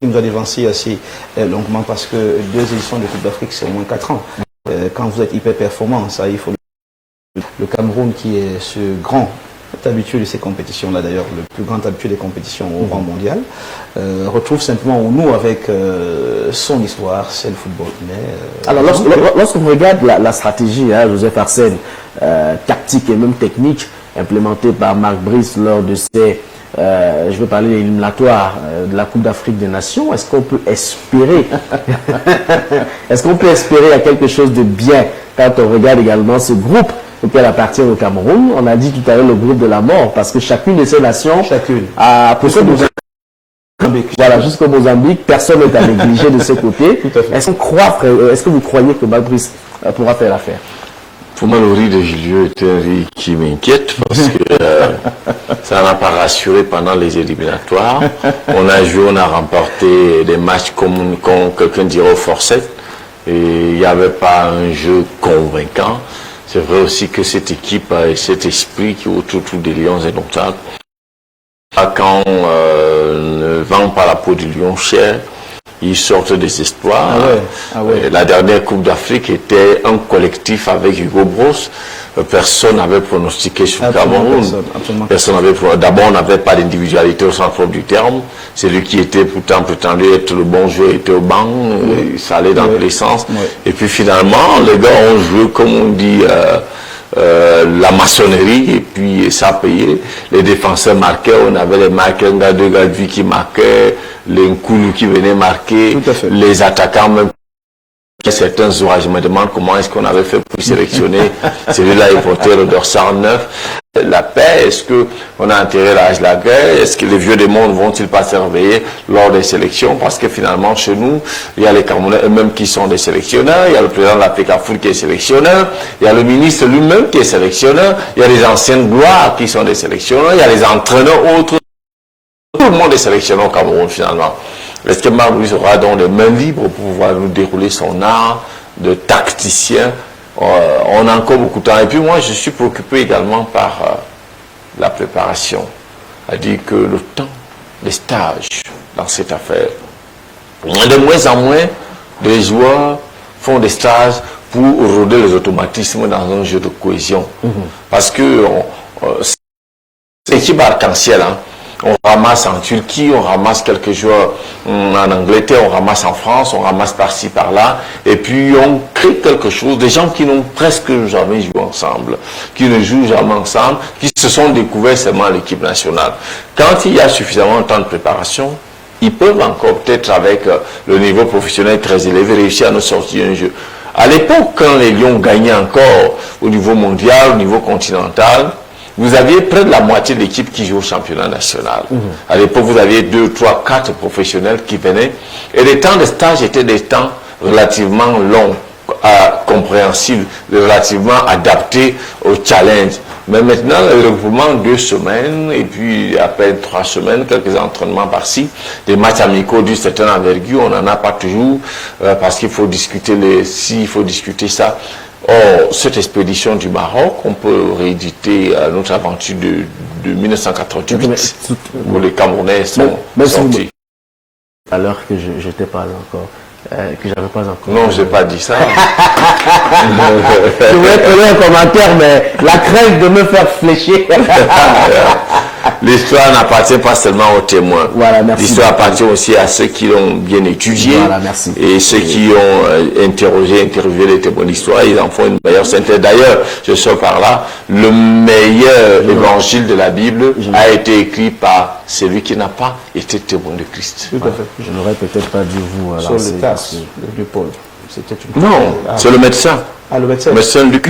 nous a dévancé assez longuement parce que 2 éditions de Coupe d'Afrique c'est au moins 4 ans. Quand vous êtes hyper performant, ça il faut le Cameroun qui est ce grand habitué de ces compétitions-là, d'ailleurs le plus grand habitué des compétitions au rang mondial, retrouve simplement nous avec son histoire, c'est le football. Mais, alors lorsque vous regardez la stratégie, Joseph Arsène, tactique et même technique implémentée par Marc Brice lors de ces, je veux parler des éliminatoires de la Coupe d'Afrique des Nations, est-ce qu'on peut espérer à quelque chose de bien quand on regarde également ce groupe auquel appartient le Cameroun? On a dit tout à l'heure le groupe de la mort, parce que chacune de ces nations a poussé voilà, jusqu'au Mozambique, personne n'est à négliger de ce côté. Est-ce que vous croyez que Fabrice pourra faire l'affaire? Pour moi, le riz de Julio est un riz qui m'inquiète parce que ça n'a pas rassuré pendant les éliminatoires. On a joué, on a remporté des matchs comme quelqu'un dirait au forceps, et il n'y avait pas un jeu convaincant. C'est vrai aussi que cette équipe a cet esprit qui est autour des lions indomptables. Quand ne vend pas la peau du lion cher, ils sortent des espoirs. La dernière Coupe d'Afrique était un collectif avec Hugo Bross. Personne n'avait pronostiqué sur le Cameroun. Personne n'avait. D'abord, on n'avait pas d'individualité au sens propre du terme. Celui qui était pourtant prétendu être le bon joueur était au banc. Ça allait dans tous les sens. Et puis finalement, les gars ont joué, comme on dit, la maçonnerie, et puis ça a payé. Les défenseurs marquaient, on avait les marqueurs, un gars, 2 gars de vie qui marquaient, les Nkoulou qui venaient marquer, les attaquants même. Certains joueurs, je me demande comment est-ce qu'on avait fait pour sélectionner celui-là, il portait le dorsal 9. La paix, est-ce qu'on a enterré l'âge de la guerre? Est-ce que les vieux des mondes vont-ils pas se réveiller lors des sélections? Parce que finalement, chez nous, il y a les Camerounais eux-mêmes qui sont des sélectionneurs, il y a le président de la PECAFOOT qui est sélectionneur, il y a le ministre lui-même qui est sélectionneur, il y a les anciennes gloires qui sont des sélectionneurs, il y a les entraîneurs autres. Tout le monde est sélectionneur au Cameroun finalement. Est-ce que Marc Brice aura donc les mains libres pour pouvoir nous dérouler son art de tacticien? On a encore beaucoup de temps. Et puis moi, je suis préoccupé également par la préparation. C'est-à-dire que le temps, les stages dans cette affaire. De moins en moins, les joueurs font des stages pour roder les automatismes dans un jeu de cohésion. Parce que c'est l'équipe arc-en-ciel, hein. On ramasse en Turquie, on ramasse quelques joueurs en Angleterre, on ramasse en France, on ramasse par-ci, par-là. Et puis on crée quelque chose, des gens qui n'ont presque jamais joué ensemble, qui ne jouent jamais ensemble, qui se sont découverts seulement à l'équipe nationale. Quand il y a suffisamment de temps de préparation, ils peuvent encore peut-être avec le niveau professionnel très élevé réussir à nous sortir un jeu. À l'époque, quand les Lions gagnaient encore au niveau mondial, au niveau continental, vous aviez près de la moitié de l'équipe qui joue au championnat national. À l'époque, vous aviez 2, 3, 4 professionnels qui venaient. Et les temps de stage étaient des temps relativement longs, compréhensibles, relativement adaptés au challenge. Mais maintenant, le regroupement 2 semaines, et puis à peine 3 semaines, quelques entraînements par-ci, des matchs amicaux d'une certaine envergure, on n'en a pas toujours, parce qu'il faut discuter il faut discuter ça. Or, cette expédition du Maroc, on peut rééditer notre aventure de 1988, où les Camerounais sont sortis. Alors que je n'étais pas encore, que j'avais pas encore. Non, je n'ai pas dit ça. Je voulais donner un commentaire, mais la crainte de me faire fléchir. L'histoire n'appartient pas seulement aux témoins. Voilà, merci. L'histoire appartient aussi à ceux qui l'ont bien étudié. Voilà, merci. Et ceux qui ont interviewé les témoins d'histoire, ils en font une meilleure synthèse. D'ailleurs, je sors par là, le meilleur évangile de la Bible a été écrit par celui qui n'a pas été témoin de Christ. Tout à fait. Je n'aurais peut-être pas dû vous sur le tas de Paul. C'était une... Non, c'est le médecin. Ah, le médecin. Le médecin Luc.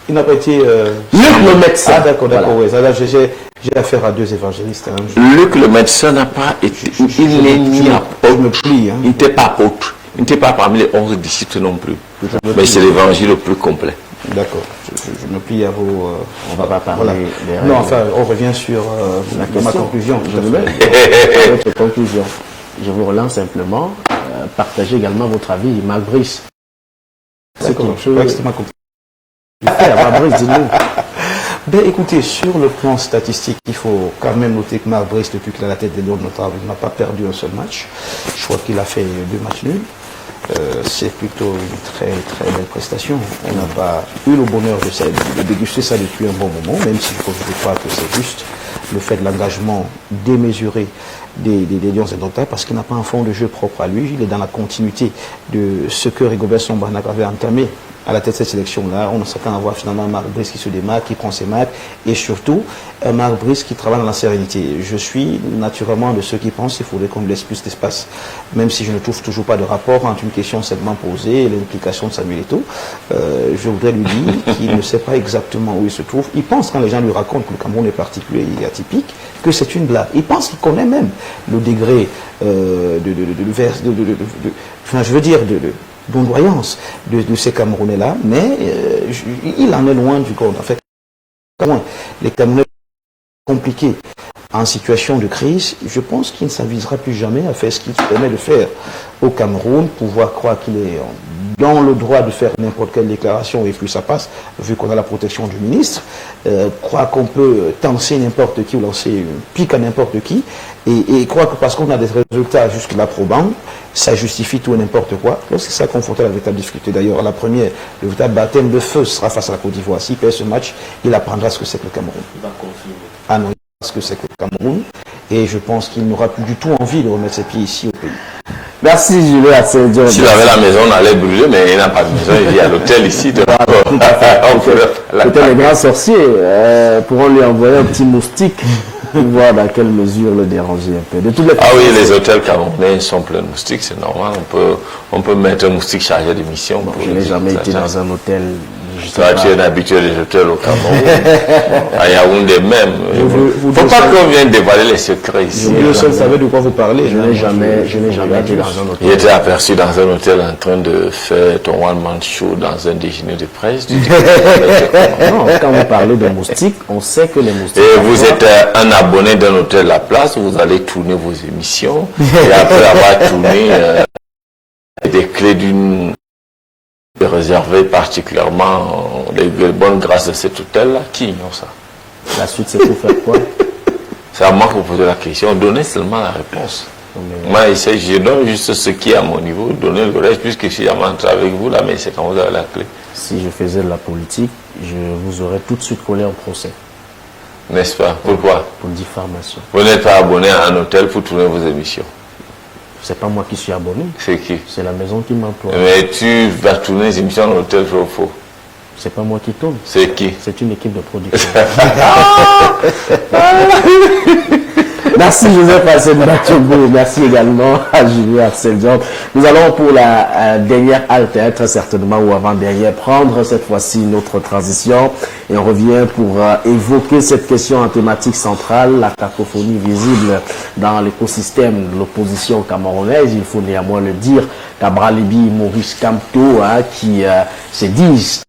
Il n'a pas été... Luc le médecin. Ah, d'accord, d'accord. Voilà. Ouais. J'ai affaire à deux évangélistes. Hein. Luc le médecin n'a pas été... Il n'est ni apôtre. Je me plie. Hein. Il n'était pas apôtre. Il n'était pas parmi les 11 disciples non plus. Mais c'est l'évangile le plus complet. D'accord. Je me plie à vos... On va pas parler des Non, enfin, on revient sur ma conclusion. Je vous mets votre conclusion. Je vous relance simplement. Partagez également votre avis, Marc Brice. C'est quelque chose extrêmement compliqué. Marc Brice, dites-nous. Ben, écoutez, sur le plan statistique, il faut quand même noter que Marc Brice, depuis qu'il a la tête des Lions notables, n'a pas perdu un seul match. Je crois qu'il a fait 2 matchs nuls. C'est plutôt une très très belle prestation. On n'a pas eu le bonheur de déguster ça depuis un bon moment, même si je crois que c'est juste le fait de l'engagement démesuré des Lions indomptables, parce qu'il n'a pas un fond de jeu propre à lui. Il est dans la continuité de ce que Rigobert Song-Barnak avait entamé à la tête de cette sélection-là. On s'attend à voir finalement Marc Brice qui se démarque, qui prend ses marques, et surtout Marc Brice qui travaille dans la sérénité. Je suis naturellement de ceux qui pensent qu'il faudrait qu'on lui laisse plus d'espace, même si je ne trouve toujours pas de rapport entre une question seulement posée et l'implication de Samuel Eto'o. Je voudrais lui dire qu'il ne sait pas exactement où il se trouve. Il pense, quand les gens lui racontent que le Cameroun est particulier et atypique, que c'est une blague. Il pense qu'il connaît même le degré d'ondoyance de ces Camerounais-là, mais il en est loin du compte. En fait, les Camerounais compliqués en situation de crise, je pense qu'il ne s'avisera plus jamais à faire ce qu'il se permet de faire au Cameroun, pouvoir croire qu'il est dans le droit de faire n'importe quelle déclaration et puis ça passe, vu qu'on a la protection du ministre, croire qu'on peut tenser n'importe qui ou lancer une pique à n'importe qui, et croire que parce qu'on a des résultats jusque-là probants, ça justifie tout et n'importe quoi. C'est ça confronté à la véritable difficulté. D'ailleurs, la première, le véritable baptême de feu sera face à la Côte d'Ivoire. S'il perd ce match, il apprendra ce que c'est que le Cameroun. Il va confirmer. Ah non, ce que c'est que le Cameroun, et je pense qu'il n'aura plus du tout envie de remettre ses pieds ici au pays. Merci Julien Asseldiop. S'il avait la maison, on allait brûler, mais il n'a pas de maison, il vit à l'hôtel ici. Peut-être les grands sorciers pourront lui envoyer un petit moustique pour voir dans quelle mesure le déranger un peu. De toutes les oui, les hôtels camerounais sont pleins de moustiques, c'est normal. On peut mettre un moustique chargé de mission. Bon, je n'ai jamais été dans un hôtel. Toi, tu es un habitué des hôtels au Cameroun. À Yaoundé même. Il ne faut pas qu'on vienne dévoiler les secrets ici. Vous seul savez de quoi vous parlez. Je n'ai jamais été dans un hôtel. Il était aperçu dans un hôtel en train de faire ton one-man show dans un déjeuner de presse. Non, quand vous parlez de moustiques, on sait que les moustiques... Et vous êtes un abonné d'un hôtel La Place, vous allez tourner vos émissions. Et après avoir tourné des clés d'une... réservé particulièrement les bonnes grâces de cet hôtel-là, qui ignore ça? La suite, c'est pour faire quoi? C'est à moi que vous posez la question, donnez seulement la réponse. Moi, je donne juste ce qui est à mon niveau, donnez le reste, puisque si j'avais entré avec vous, là, mais c'est quand vous avez la clé. Si je faisais de la politique, je vous aurais tout de suite collé en procès. N'est-ce pas? Pourquoi? Pour diffamation. Vous n'êtes pas abonné à un hôtel pour tourner vos émissions. C'est pas moi qui suis abonné. C'est qui? C'est la maison qui m'emploie. Mais tu vas tourner les émissions dans l'hôtel, vrai ou faux? C'est pas moi qui tourne. C'est qui? C'est une équipe de production. Merci Joseph Asseldiop. Merci également à Julien Asseldiop. Nous allons pour la dernière halte, très certainement, ou avant-dernière, prendre cette fois-ci notre transition. Et on revient pour évoquer cette question en thématique centrale, la cacophonie visible dans l'écosystème de l'opposition camerounaise. Il faut néanmoins le dire, Cabral Libi, Maurice Kamto, qui se disent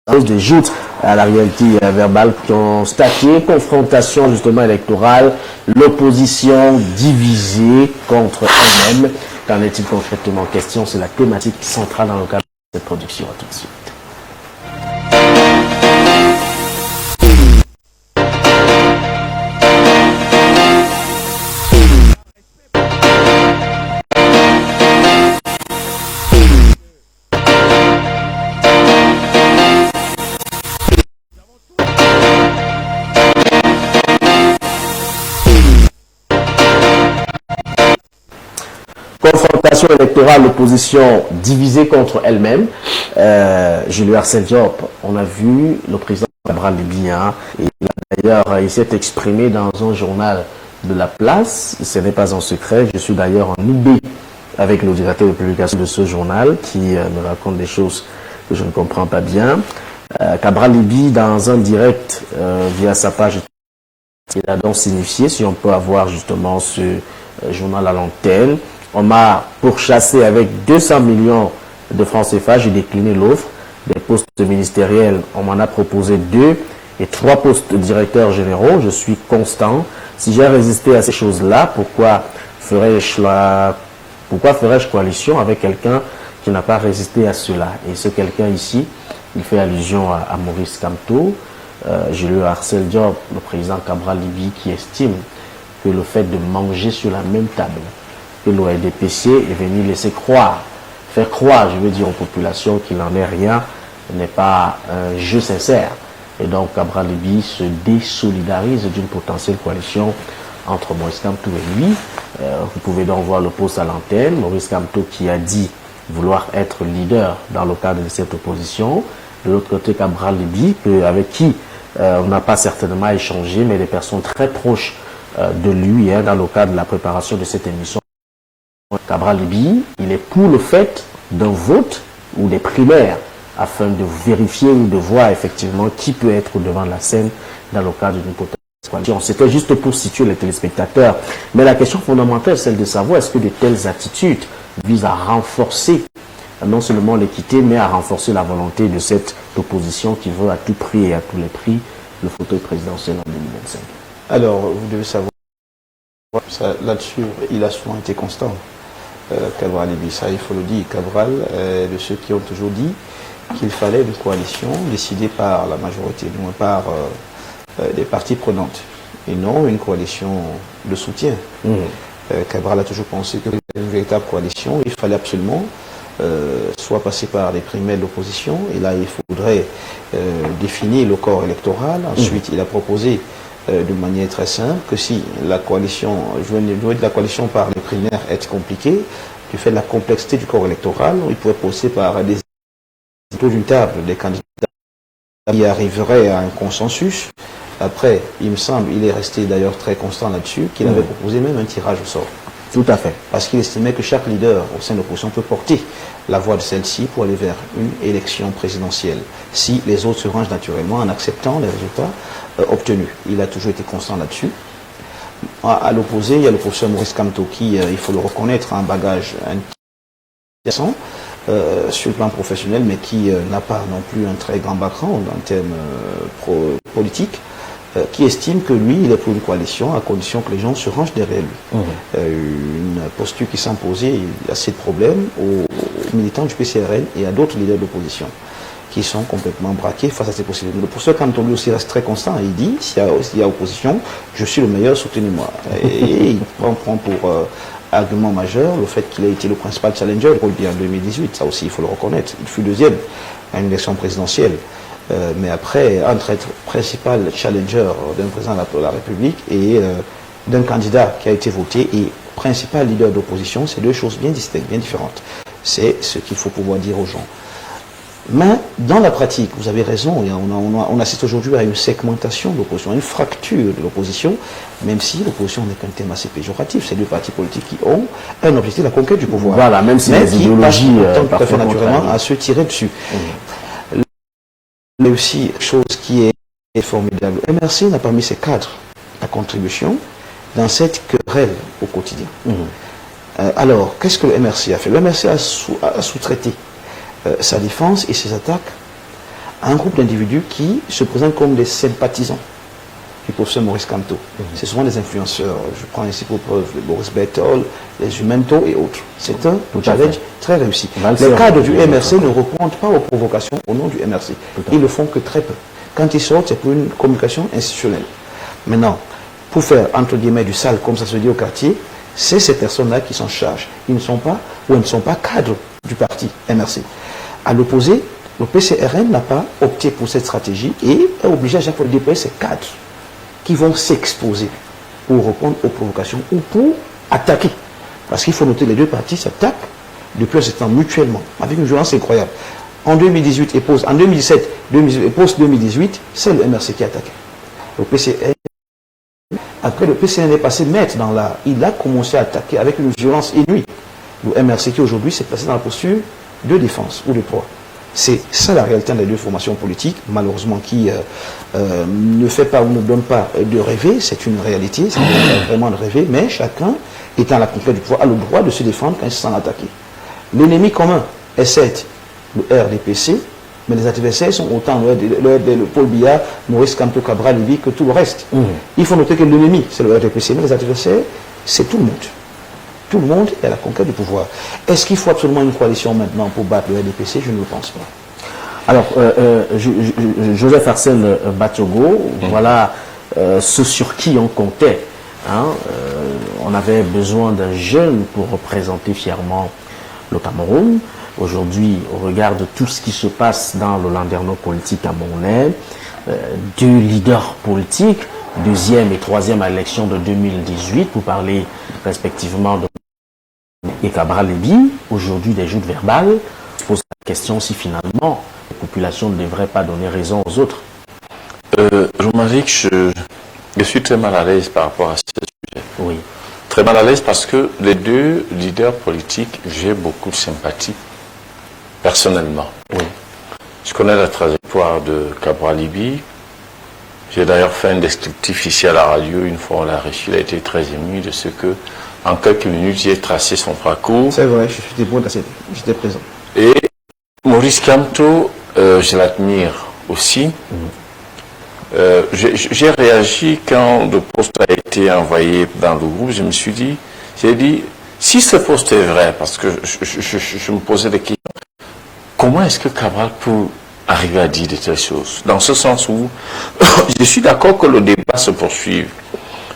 des joutes à la réalité verbale, constaté confrontation justement électorale, l'opposition divisée contre elle-même. Qu'en est-il concrètement question? C'est la thématique centrale dans le cadre de cette production. À tout de suite. Confrontation électorale, l'opposition divisée contre elle-même. Julien Asseldiop, on a vu le président Cabral Libi, et d'ailleurs il s'est exprimé dans un journal de La Place. Ce n'est pas un secret, je suis d'ailleurs en IB avec le directeur de publication de ce journal qui me raconte des choses que je ne comprends pas bien. Cabral Libye, dans un direct via sa page, il a donc signifié si on peut avoir justement ce journal à l'antenne. On m'a pourchassé avec 200 millions de francs CFA, j'ai décliné l'offre. Des postes ministériels, on m'en a proposé 2 et 3 postes de directeurs généraux. Je suis constant. Si j'ai résisté à ces choses-là, pourquoi ferais-je coalition avec quelqu'un qui n'a pas résisté à cela? Et ce quelqu'un ici, il fait allusion à Maurice Kamto. J'ai lu Arcel Diop, le président Cabral Libye, qui estime que le fait de manger sur la même table que l'ONDPC est venu laisser faire croire, je veux dire, aux populations qu'il n'en est rien, n'est pas un jeu sincère. Et donc Cabral Libye se désolidarise d'une potentielle coalition entre Maurice Kamto et lui. Vous pouvez donc voir le poste à l'antenne. Maurice Kamto qui a dit vouloir être leader dans le cadre de cette opposition. De l'autre côté, Cabral Libye, avec qui on n'a pas certainement échangé, mais des personnes très proches de lui dans le cadre de la préparation de cette émission. Cabral Libye, il est pour le fait d'un vote ou des primaires afin de vérifier ou de voir effectivement qui peut être devant la scène dans le cadre d'une potentielle coalition. C'était juste pour situer les téléspectateurs. Mais la question fondamentale, c'est celle de savoir est-ce que de telles attitudes visent à renforcer non seulement l'équité, mais à renforcer la volonté de cette opposition qui veut à tout prix et à tous les prix le fauteuil présidentiel en 2025. Alors, vous devez savoir, là-dessus, il a souvent été constant. Cabral Libye, ça il faut le dire. Cabral, de ceux qui ont toujours dit qu'il fallait une coalition décidée par la majorité, du moins par des parties prenantes, et non une coalition de soutien. Cabral a toujours pensé que une véritable coalition, il fallait absolument soit passer par les primaires de l'opposition, et là il faudrait définir le corps électoral. Ensuite, il a proposé de manière très simple que si la coalition, jouer de la coalition par les primaires est compliqué, du fait de la complexité du corps électoral, il pourrait passer par des autour d'une table des candidats qui arriveraient à un consensus. Après, il me semble, il est resté d'ailleurs très constant là-dessus, qu'il avait proposé même un tirage au sort. Tout à fait. Parce qu'il estimait que chaque leader au sein de l'opposition peut porter la voix de celle-ci pour aller vers une élection présidentielle, si les autres se rangent naturellement en acceptant les résultats obtenus. Il a toujours été constant là-dessus. À l'opposé, il y a le professeur Maurice Kamto qui, il faut le reconnaître, a un bagage intéressant sur le plan professionnel, mais qui n'a pas non plus un très grand background en termes politiques, qui estime que lui, il est pour une coalition à condition que les gens se rangent derrière lui. Une posture qui s'imposait, il y a assez de problèmes aux militants du PCRN et à d'autres leaders d'opposition qui sont complètement braqués face à ces possibilités. Le professeur Kamto lui aussi reste très constant. Il dit, s'il y a opposition, je suis le meilleur, soutenez-moi. Et il prend pour argument majeur le fait qu'il a été le principal challenger pour lui en 2018. Ça aussi, il faut le reconnaître. Il fut deuxième à une élection présidentielle. Mais après, entre être principal challenger d'un président de la République et d'un candidat qui a été voté et principal leader d'opposition, c'est deux choses bien distinctes, bien différentes. C'est ce qu'il faut pouvoir dire aux gens. Mais dans la pratique, vous avez raison, on assiste aujourd'hui à une segmentation de l'opposition, à une fracture de l'opposition, même si l'opposition n'est qu'un thème assez péjoratif. C'est deux partis politiques qui ont un objectif, la conquête du pouvoir. Voilà, même si les idéologies tout à fait naturellement à se tirer dessus. Mais aussi, chose qui est formidable, MRC n'a pas mis ses cadres à contribution dans cette querelle au quotidien. Alors, qu'est-ce que le MRC a fait? Le MRC a sous-traité sa défense et ses attaques à un groupe d'individus qui se présentent comme des sympathisants du professeur Maurice Kamto. C'est souvent des influenceurs. Je prends ici pour preuve les Boris Berthold, les Jumento et autres. C'est un challenge très réussi. Les cadres du MRC ne répondent pas aux provocations au nom du MRC. Ils le font que très peu. Quand ils sortent, c'est pour une communication institutionnelle. Maintenant, pour faire, entre guillemets, du sale, comme ça se dit au quartier, c'est ces personnes-là qui s'en chargent. Ils ne sont pas, ou elles ne sont pas cadres du parti MRC. À l'opposé, le PCRN n'a pas opté pour cette stratégie et est obligé à chaque fois de déployer ses cadres qui vont s'exposer pour répondre aux provocations ou pour attaquer. Parce qu'il faut noter, les deux partis s'attaquent depuis un certain temps mutuellement, avec une violence incroyable. En 2018 et en 2017 et post-2018, c'est le MRC qui attaquait. Le PCRN, après le PCRN est passé maître dans l'art, il a commencé à attaquer avec une violence inouïe. Le MRC qui aujourd'hui s'est placé dans la posture de défense ou de proie. C'est ça la réalité des deux formations politiques, malheureusement, qui ne fait pas ou ne donne pas de rêver. C'est une réalité, ça ne vraiment de rêver, mais chacun, étant à la conquête du pouvoir, a le droit de se défendre quand il se sent attaqué. L'ennemi commun est certes le RDPC, mais les adversaires sont autant le Paul Biya, Maurice Kamto Cabral Libye que tout le reste. Il faut noter que l'ennemi, c'est le RDPC, mais les adversaires, c'est tout le monde. Tout le monde est à la conquête du pouvoir. Est-ce qu'il faut absolument une coalition maintenant pour battre le RDPC? Je ne le pense pas. Alors, Joseph Arcel Batogo, voilà ce sur qui on comptait. Hein. On avait besoin d'un jeune pour représenter fièrement le Cameroun. Aujourd'hui, au regard de tout ce qui se passe dans le landerneau politique camerounais, deux leaders politiques, deuxième et troisième à l'élection de 2018, pour parler respectivement de et Cabral Libye, aujourd'hui des joutes verbales, se pose la question si finalement la population ne devrait pas donner raison aux autres. Romaric, je suis très mal à l'aise par rapport à ce sujet. Oui. Très mal à l'aise parce que les deux leaders politiques, j'ai beaucoup de sympathie, personnellement. Oui. Je connais la trajectoire de Cabral Libye. J'ai d'ailleurs fait un descriptif ici à la radio, une fois on l'a reçu, il a été très ému de ce que, en quelques minutes, j'ai tracé son parcours. C'est vrai, j'étais présent. Et Maurice Kamto, je l'admire aussi. J'ai réagi quand le poste a été envoyé dans le groupe, je me suis dit, si ce poste est vrai, parce que je me posais des questions, comment est-ce que Cabral peut arriver à dire de telles choses? Dans ce sens où je suis d'accord que le débat se poursuive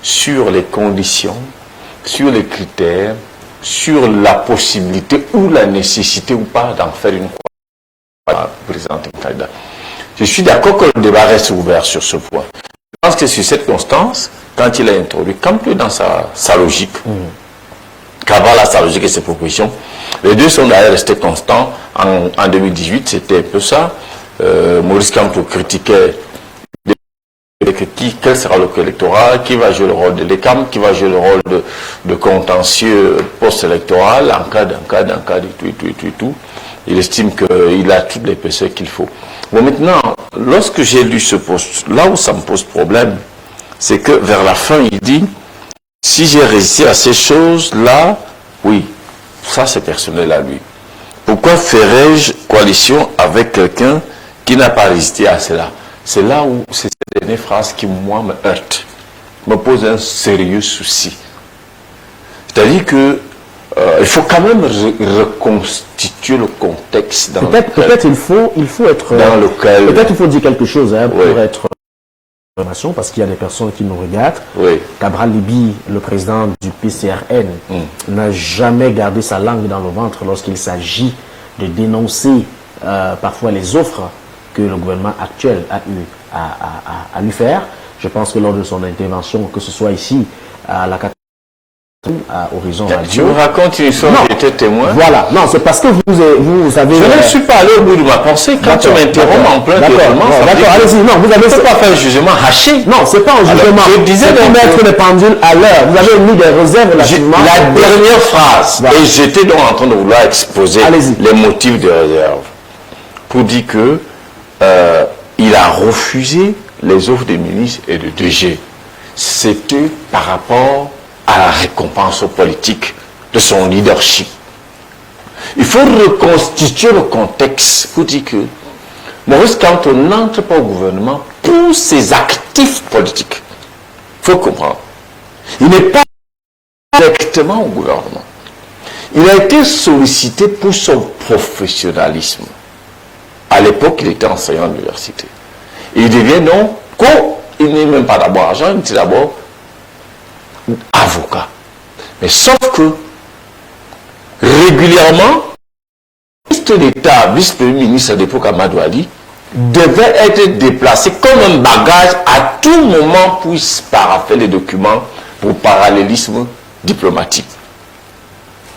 sur les conditions, sur les critères, sur la possibilité ou la nécessité ou pas d'en faire une présenter un candidat. Je suis d'accord que le débat reste ouvert sur ce point. Je pense que sur cette constance, quand il a introduit Kamto dans sa logique, Cabral a sa logique et ses propositions, les deux sont d'ailleurs restés constants. En 2018, c'était un peu ça. Maurice Kamto critiquait quel sera le corps électoral, qui va jouer le rôle de l'ECAM, qui va jouer le rôle de contentieux post-électoral, en cas de tout. Il estime qu'il a toutes les épaisseurs qu'il faut. Bon, maintenant, lorsque j'ai lu ce poste, là où ça me pose problème, c'est que vers la fin, il dit, si j'ai résisté à ces choses-là, oui, ça c'est personnel à lui. Pourquoi ferais-je coalition avec quelqu'un qui n'a pas résisté à cela? C'est là où c'est cette dernière phrase qui, moi, me heurte, me pose un sérieux souci. C'est-à-dire que il faut quand même reconstituer le contexte dans peut-être il faut être dans lequel peut-être il faut dire quelque chose pour oui. être parce qu'il y a des personnes qui nous regardent. Oui. Cabral Libye, le président du PCRN, n'a jamais gardé sa langue dans le ventre lorsqu'il s'agit de dénoncer parfois les offres que le gouvernement actuel a eu à lui faire. Je pense que lors de son intervention, que ce soit ici à la à Horizon Radio. Tu me racontes une histoire, j'étais témoin. Voilà, non, c'est parce que vous avez... Je ne suis pas allé au bout de ma pensée. Quand tu m'interromps en plein déroulement, d'accord, allez-y, non, vous avez... pas fait un jugement haché. Non, c'est pas un jugement. Je disais de mettre les pendules à l'heure. Vous avez mis des réserves relativement... La dernière phrase, et j'étais donc en train de vouloir exposer les motifs de réserve, pour dire que il a refusé les offres des ministres et de DG. C'était par rapport à la récompense politique de son leadership. Il faut reconstituer le contexte pour dire que Maurice Kamto n'entre pas au gouvernement pour ses actifs politiques. Il faut comprendre. Il n'est pas directement au gouvernement. Il a été sollicité pour son professionnalisme. À l'époque, il était enseignant à l'université. Il devient donc, il n'est même pas d'abord agent, il était d'abord avocat. Mais sauf que, régulièrement, le ministre d'État, vice-premier ministre à l'époque, Amadou Ali, devait être déplacé comme un bagage à tout moment pour parapher les documents pour parallélisme diplomatique.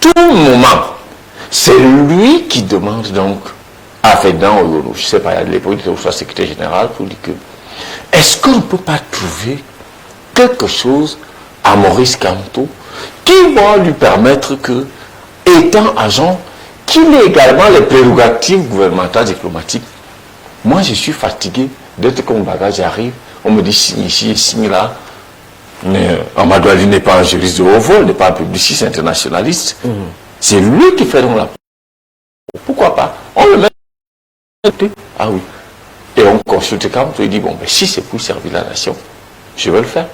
Tout moment. C'est lui qui demande donc à Fédan Oyolo, je ne sais pas, à l'époque, il était au secrétaire général, pour dire que est-ce qu'on ne peut pas trouver quelque chose à Maurice Kamto qui va lui permettre que, étant agent, qu'il ait également les prérogatives gouvernementales diplomatiques. Moi, je suis fatigué d'être comme bagage arrive, on me dit signe ici et signe là. Mais Amadou Ali n'est pas un juriste de haut vol, n'est pas un publiciste internationaliste. C'est lui qui fait donc la... Pourquoi pas? On le met... Ah oui. Et on consulte quand il dit, bon, ben, si c'est pour servir la nation, je vais le faire.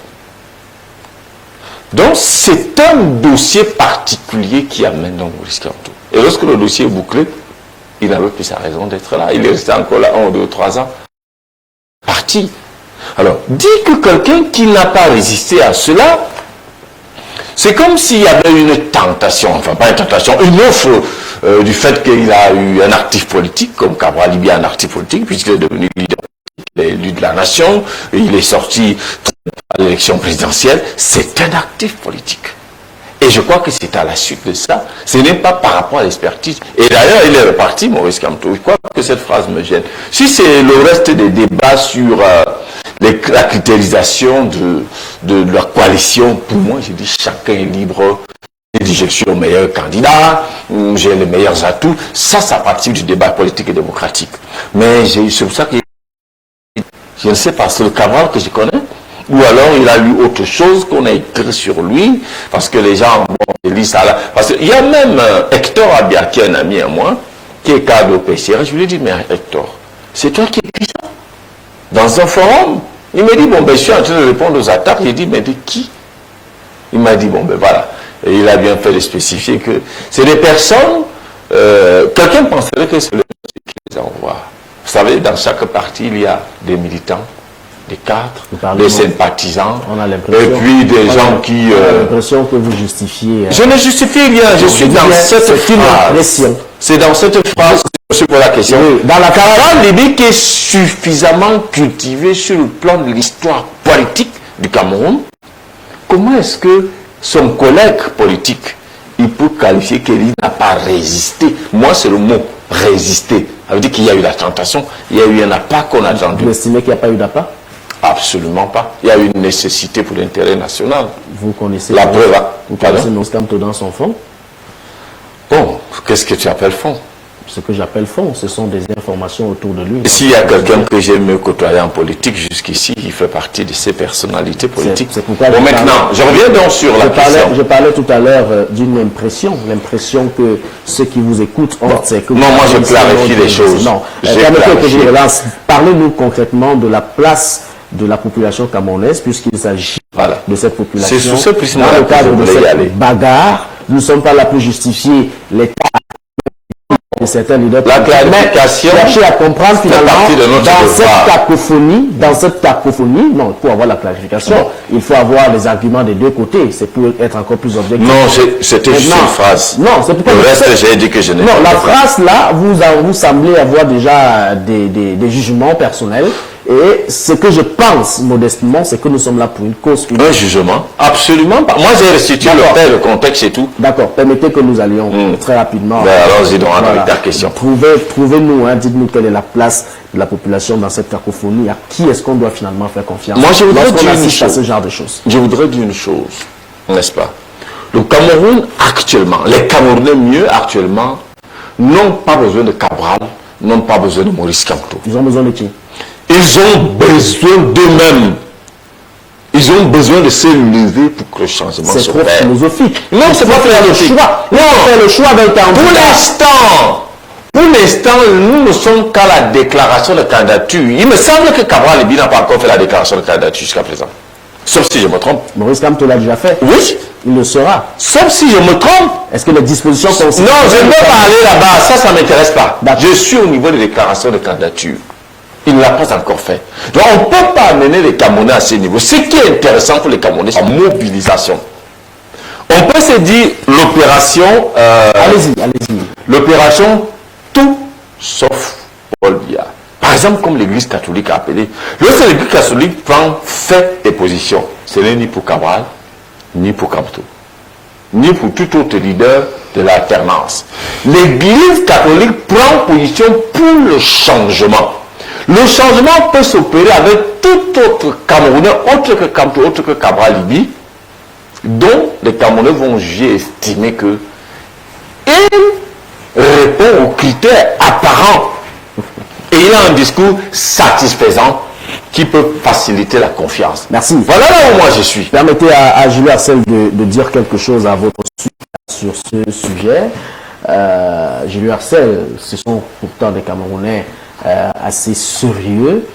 Donc, c'est un dossier particulier qui amène donc Maurice Kamto. Et lorsque le dossier est bouclé, il n'avait plus sa raison d'être là. Il est resté encore là 1, 2, 3 ans. Parti. Alors, dit que quelqu'un qui n'a pas résisté à cela, c'est comme s'il y avait une tentation, enfin pas une tentation, une offre du fait qu'il a eu un actif politique, comme Cabral Libya a un actif politique, puisqu'il est devenu leader, élu de la nation, il est sorti à l'élection présidentielle, c'est un actif politique. Et je crois que c'est à la suite de ça, ce n'est pas par rapport à l'expertise. Et d'ailleurs, il est reparti, Maurice Kamto. Je crois que cette phrase me gêne. Si c'est le reste des débats sur la critérisation de la coalition, pour moi, j'ai dit chacun est libre. J'ai dit je suis le meilleur candidat, j'ai les meilleurs atouts. Ça participe du débat politique et démocratique. Mais c'est pour ça que je ne sais pas, c'est le Cabral que je connais. Ou alors il a lu autre chose qu'on a écrit sur lui, parce que les gens, bon, lisent ça là. Parce qu'il y a même Hector Abia, qui est un ami à moi, qui est cadre au PCR. Je lui ai dit, mais Hector, c'est toi qui écris ça? Dans un forum, il m'a dit, bon, ben, je suis en train de répondre aux attaques. J'ai dit, mais de qui? Il m'a dit, bon, ben voilà. Et il a bien fait de spécifier que c'est des personnes, quelqu'un penserait que c'est le qui les envoie. Vous savez, dans chaque parti, il y a des militants, des cadres, des sympathisants, et puis des gens qui... On a l'impression que vous justifiez... Je ne justifie rien, je suis dans cette phrase. C'est dans cette phrase que je suis pour la question. Oui, dans la caravane Libye qui est suffisamment cultivée sur le plan de l'histoire politique du Cameroun, comment est-ce que son collègue politique, il peut qualifier qu'il n'a pas résisté? Moi, c'est le mot résister. Ça veut dire qu'il y a eu la tentation, il y a eu un appât qu'on a attendu. Vous estimez qu'il n'y a pas eu d'appât? Absolument pas. Il y a eu une nécessité pour l'intérêt national. Vous connaissez la preuve. Vous connaissez Maurice Kamto dans son fond? Bon, qu'est-ce que tu appelles fond? Ce que j'appelle fond, ce sont des informations autour de lui. S'il y a quelqu'un que j'ai mieux côtoyé en politique jusqu'ici, il fait partie de ces personnalités politiques. C'est pourquoi bon, maintenant, je reviens donc sur la question. Je parlais tout à l'heure d'une l'impression que ceux qui vous écoutent ont... Non, moi je clarifie les choses. Non, permettez que je relance. Parlez-nous concrètement de la place de la population camerounaise, puisqu'il s'agit de cette population. C'est sous ce prisme dans le cadre de cette bagarre. Nous ne sommes pas là pour justifier l'État de certains leaders. La clarification, chercher à comprendre finalement dans cette cacophonie, non, pour avoir la clarification, il faut avoir les arguments des deux côtés. C'est pour être encore plus objectif. Non, c'était juste une phrase. Non, c'est pourquoi le reste, j'ai dit que je n'ai pas. Non, la phrase là, vous semblez avoir déjà des jugements personnels. Et ce que je pense modestement, c'est que nous sommes là pour une cause. Un jugement? Absolument pas. Moi, j'ai restitué le contexte et tout. D'accord. Permettez que nous allions très rapidement. Ben, allons-y donc avec ta question. Trouvez-nous, dites-nous quelle est la place de la population dans cette cacophonie. À qui est-ce qu'on doit finalement faire confiance? Moi, je voudrais dire une chose. À ce genre de choses. Je voudrais dire une chose, n'est-ce pas? Le Cameroun actuellement, les Camerounais mieux actuellement, n'ont pas besoin de Cabral, n'ont pas besoin de Maurice Kamto. Ils ont besoin de qui? Ils ont besoin d'eux-mêmes. Ils ont besoin de se lever pour que le changement se fasse. C'est trop philosophique. Non, c'est pas philosophique. Non, faire le choix d'un candidat. Pour l'instant, nous ne sommes qu'à la déclaration de candidature. Il me semble que Cabral Libye n'a pas encore fait la déclaration de candidature jusqu'à présent. Sauf si je me trompe. Maurice Kamto l'a déjà fait. Oui. Il le sera. Sauf si je me trompe. Est-ce que les dispositions sont... Non, je ne veux pas aller là-bas. Ça ne m'intéresse pas. Je suis au niveau des déclarations de candidature. Il ne l'a pas encore fait. Donc on ne peut pas amener les Camerounais à ce niveau. Ce qui est intéressant pour les Camerounais, c'est la mobilisation. On peut se dire l'opération... allez-y. L'opération tout sauf Paul Biya. Par exemple, comme l'Église catholique a appelé. Lorsque l'Église catholique fait des positions, ce n'est ni pour Cabral, ni pour Kamto, ni pour tout autre leader de l'alternance. L'Église catholique prend position pour le changement. Le changement peut s'opérer avec tout autre Camerounais, autre que Kamto, autre que Cabral Libye, dont les Camerounais vont juger et estimer que répond aux critères apparents et il a un discours satisfaisant qui peut faciliter la confiance. Merci. Voilà là où moi je suis. Permettez à Julien Arcel de dire quelque chose à votre suite sur ce sujet. Julien Arcel, ce sont pourtant des Camerounais assez sérieux.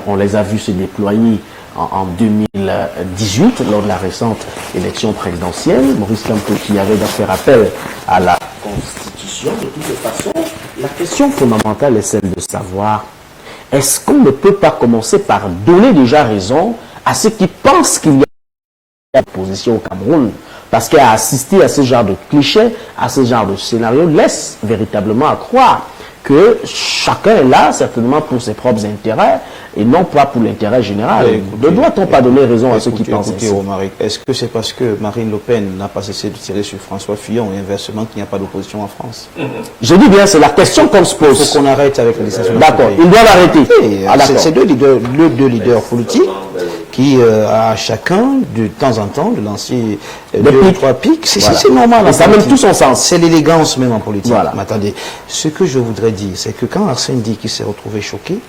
On les a vus se déployer en 2018 lors de la récente élection présidentielle. Maurice Kamto qui avait donc fait appel à la Constitution. De toutes les façons, la question fondamentale est celle de savoir est-ce qu'on ne peut pas commencer par donner déjà raison à ceux qui pensent qu'il y a une opposition au Cameroun? Parce qu'à assister à ce genre de clichés, à ce genre de scénario, laisse véritablement à croire que chacun est là certainement pour ses propres intérêts et non pas pour l'intérêt général. Ne doit-on pas donner raison à ceux qui pensent ainsi? Romaric, est-ce que c'est parce que Marine Le Pen n'a pas cessé de tirer sur François Fillon et inversement qu'il n'y a pas d'opposition en France? Je dis bien, c'est la question qu'on se pose. Il faut qu'on arrête avec la législation. D'accord, ils doivent arrêter. C'est deux leaders politiques qui a chacun de temps en temps de lancer deux ou trois pics. C'est normal. Et ça a même tout son sens. C'est l'élégance même en politique. Voilà. Mais attendez, ce que je voudrais dire, c'est que quand Arsène dit qu'il s'est retrouvé choqué,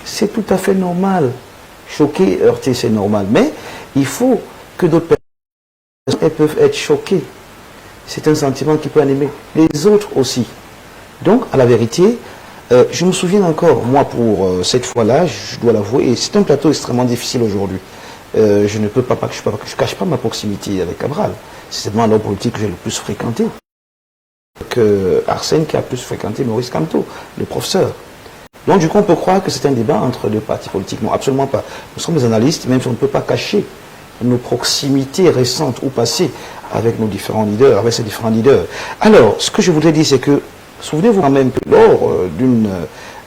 c'est tout à fait normal. Choqué, heurté, c'est normal. Mais il faut que d'autres personnes peuvent être choquées. C'est un sentiment qui peut animer les autres aussi. Donc, à la vérité, je me souviens encore, moi, pour cette fois-là, je dois l'avouer, et c'est un plateau extrêmement difficile aujourd'hui. Je ne peux pas, je cache pas ma proximité avec Cabral. C'est certainement l'homme politique que j'ai le plus fréquenté. Que Arsène qui a plus fréquenté Maurice Kamto, le professeur. Donc, du coup, on peut croire que c'est un débat entre deux partis politiques. Non, absolument pas. Nous sommes des analystes, même si on ne peut pas cacher nos proximités récentes ou passées avec nos différents leaders, avec ces différents leaders. Alors, ce que je voudrais dire, c'est que souvenez-vous quand même que lors d'une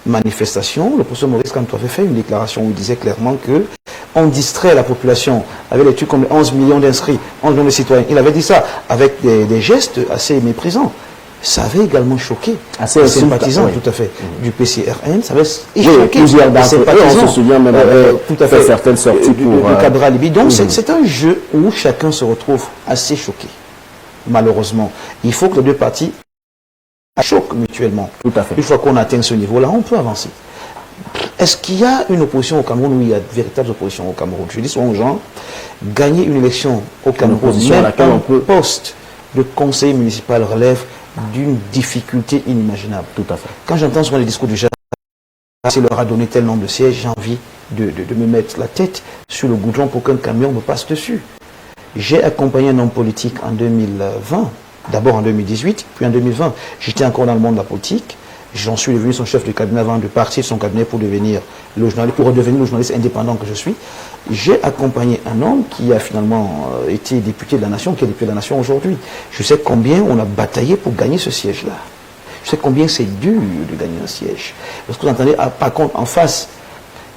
manifestation, le professeur Maurice Kamto avait fait une déclaration où il disait clairement que on distrait la population avec des trucs comme 11 millions d'inscrits, 11 millions de citoyens. Il avait dit ça avec des gestes assez méprisants. Ça avait également choqué les sympathisants, tout à fait, du PCRN. Ça avait choqué les sympathisants. On se souvient même tout à fait certaines sorties pour Cabral Libi. Donc c'est un jeu où chacun se retrouve assez choqué. Malheureusement, il faut que les deux parties choquent mutuellement. Tout à fait. Une fois qu'on atteint ce niveau-là, on peut avancer. Est-ce qu'il y a une opposition au Cameroun? Oui, il y a de véritables oppositions au Cameroun. Je dis souvent aux gens, gagner une élection au Cameroun, même un poste de conseiller municipal relève d'une difficulté inimaginable. Tout à fait. Quand j'entends souvent les discours du général, s'il leur a donné tel nombre de sièges, j'ai envie de me mettre la tête sur le goudron pour qu'un camion me passe dessus. J'ai accompagné un homme politique en 2020, d'abord en 2018, puis en 2020. J'étais encore dans le monde de la politique. J'en suis devenu son chef de cabinet avant de partir de son cabinet pour devenir le journaliste indépendant que je suis. J'ai accompagné un homme qui a finalement été député de la nation, qui est député de la nation aujourd'hui. Je sais combien on a bataillé pour gagner ce siège-là. Je sais combien c'est dur de gagner un siège. Parce que vous entendez, par contre, en face,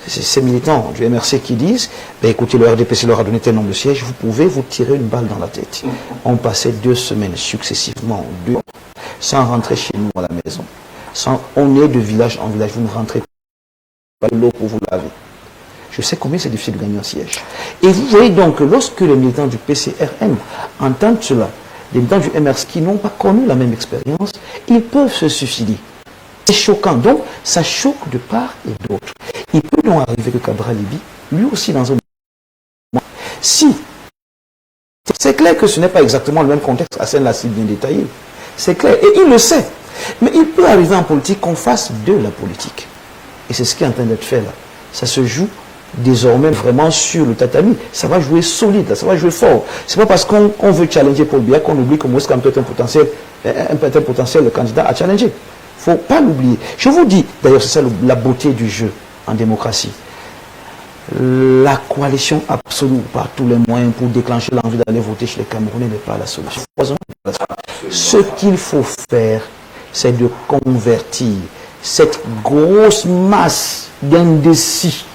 ces militants du MRC qui disent, ben écoutez, le RDPC leur a donné tel nombre de sièges, vous pouvez vous tirer une balle dans la tête. On passait 2 semaines successivement, sans rentrer chez nous à la maison. On est de village en village, vous ne rentrez pas de l'eau pour vous laver. Je sais combien c'est difficile de gagner un siège. Et vous voyez donc que lorsque les militants du PCRN entendent cela, les militants du MRC qui n'ont pas connu la même expérience, ils peuvent se suicider. C'est choquant. Donc, ça choque de part et d'autre. Il peut donc arriver que Cabral Libi, lui aussi dans un moment, si, c'est clair que ce n'est pas exactement le même contexte, Hassan l'a si bien détaillé. C'est clair. Et il le sait. Mais il peut arriver en politique qu'on fasse de la politique. Et c'est ce qui est en train d'être fait là. Ça se joue désormais vraiment sur le tatami. Ça va jouer solide, là, ça va jouer fort. C'est pas parce qu'on veut challenger Paul Biya qu'on oublie que Maurice Kamto est un potentiel candidat à challenger. Il ne faut pas l'oublier. Je vous dis, d'ailleurs c'est ça la beauté du jeu en démocratie. La coalition absolue par tous les moyens pour déclencher l'envie d'aller voter chez les Camerounais n'est pas la solution. Ce qu'il faut faire, c'est de convertir cette grosse masse d'indécis.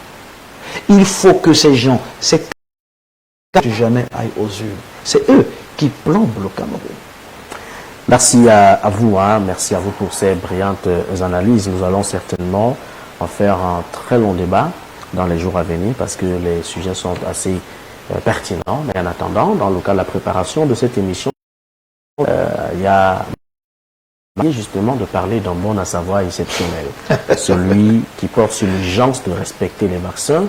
Il faut que ces gens, jamais aillent aux urnes. C'est eux qui plombent le Cameroun. Merci à vous, merci à vous pour ces brillantes analyses. Nous allons certainement en faire un très long débat dans les jours à venir parce que les sujets sont assez pertinents. Mais en attendant, dans le cas de la préparation de cette émission, il y a justement de parler d'un bon à savoir exceptionnel. Celui qui porte sur l'urgence de respecter les vaccins,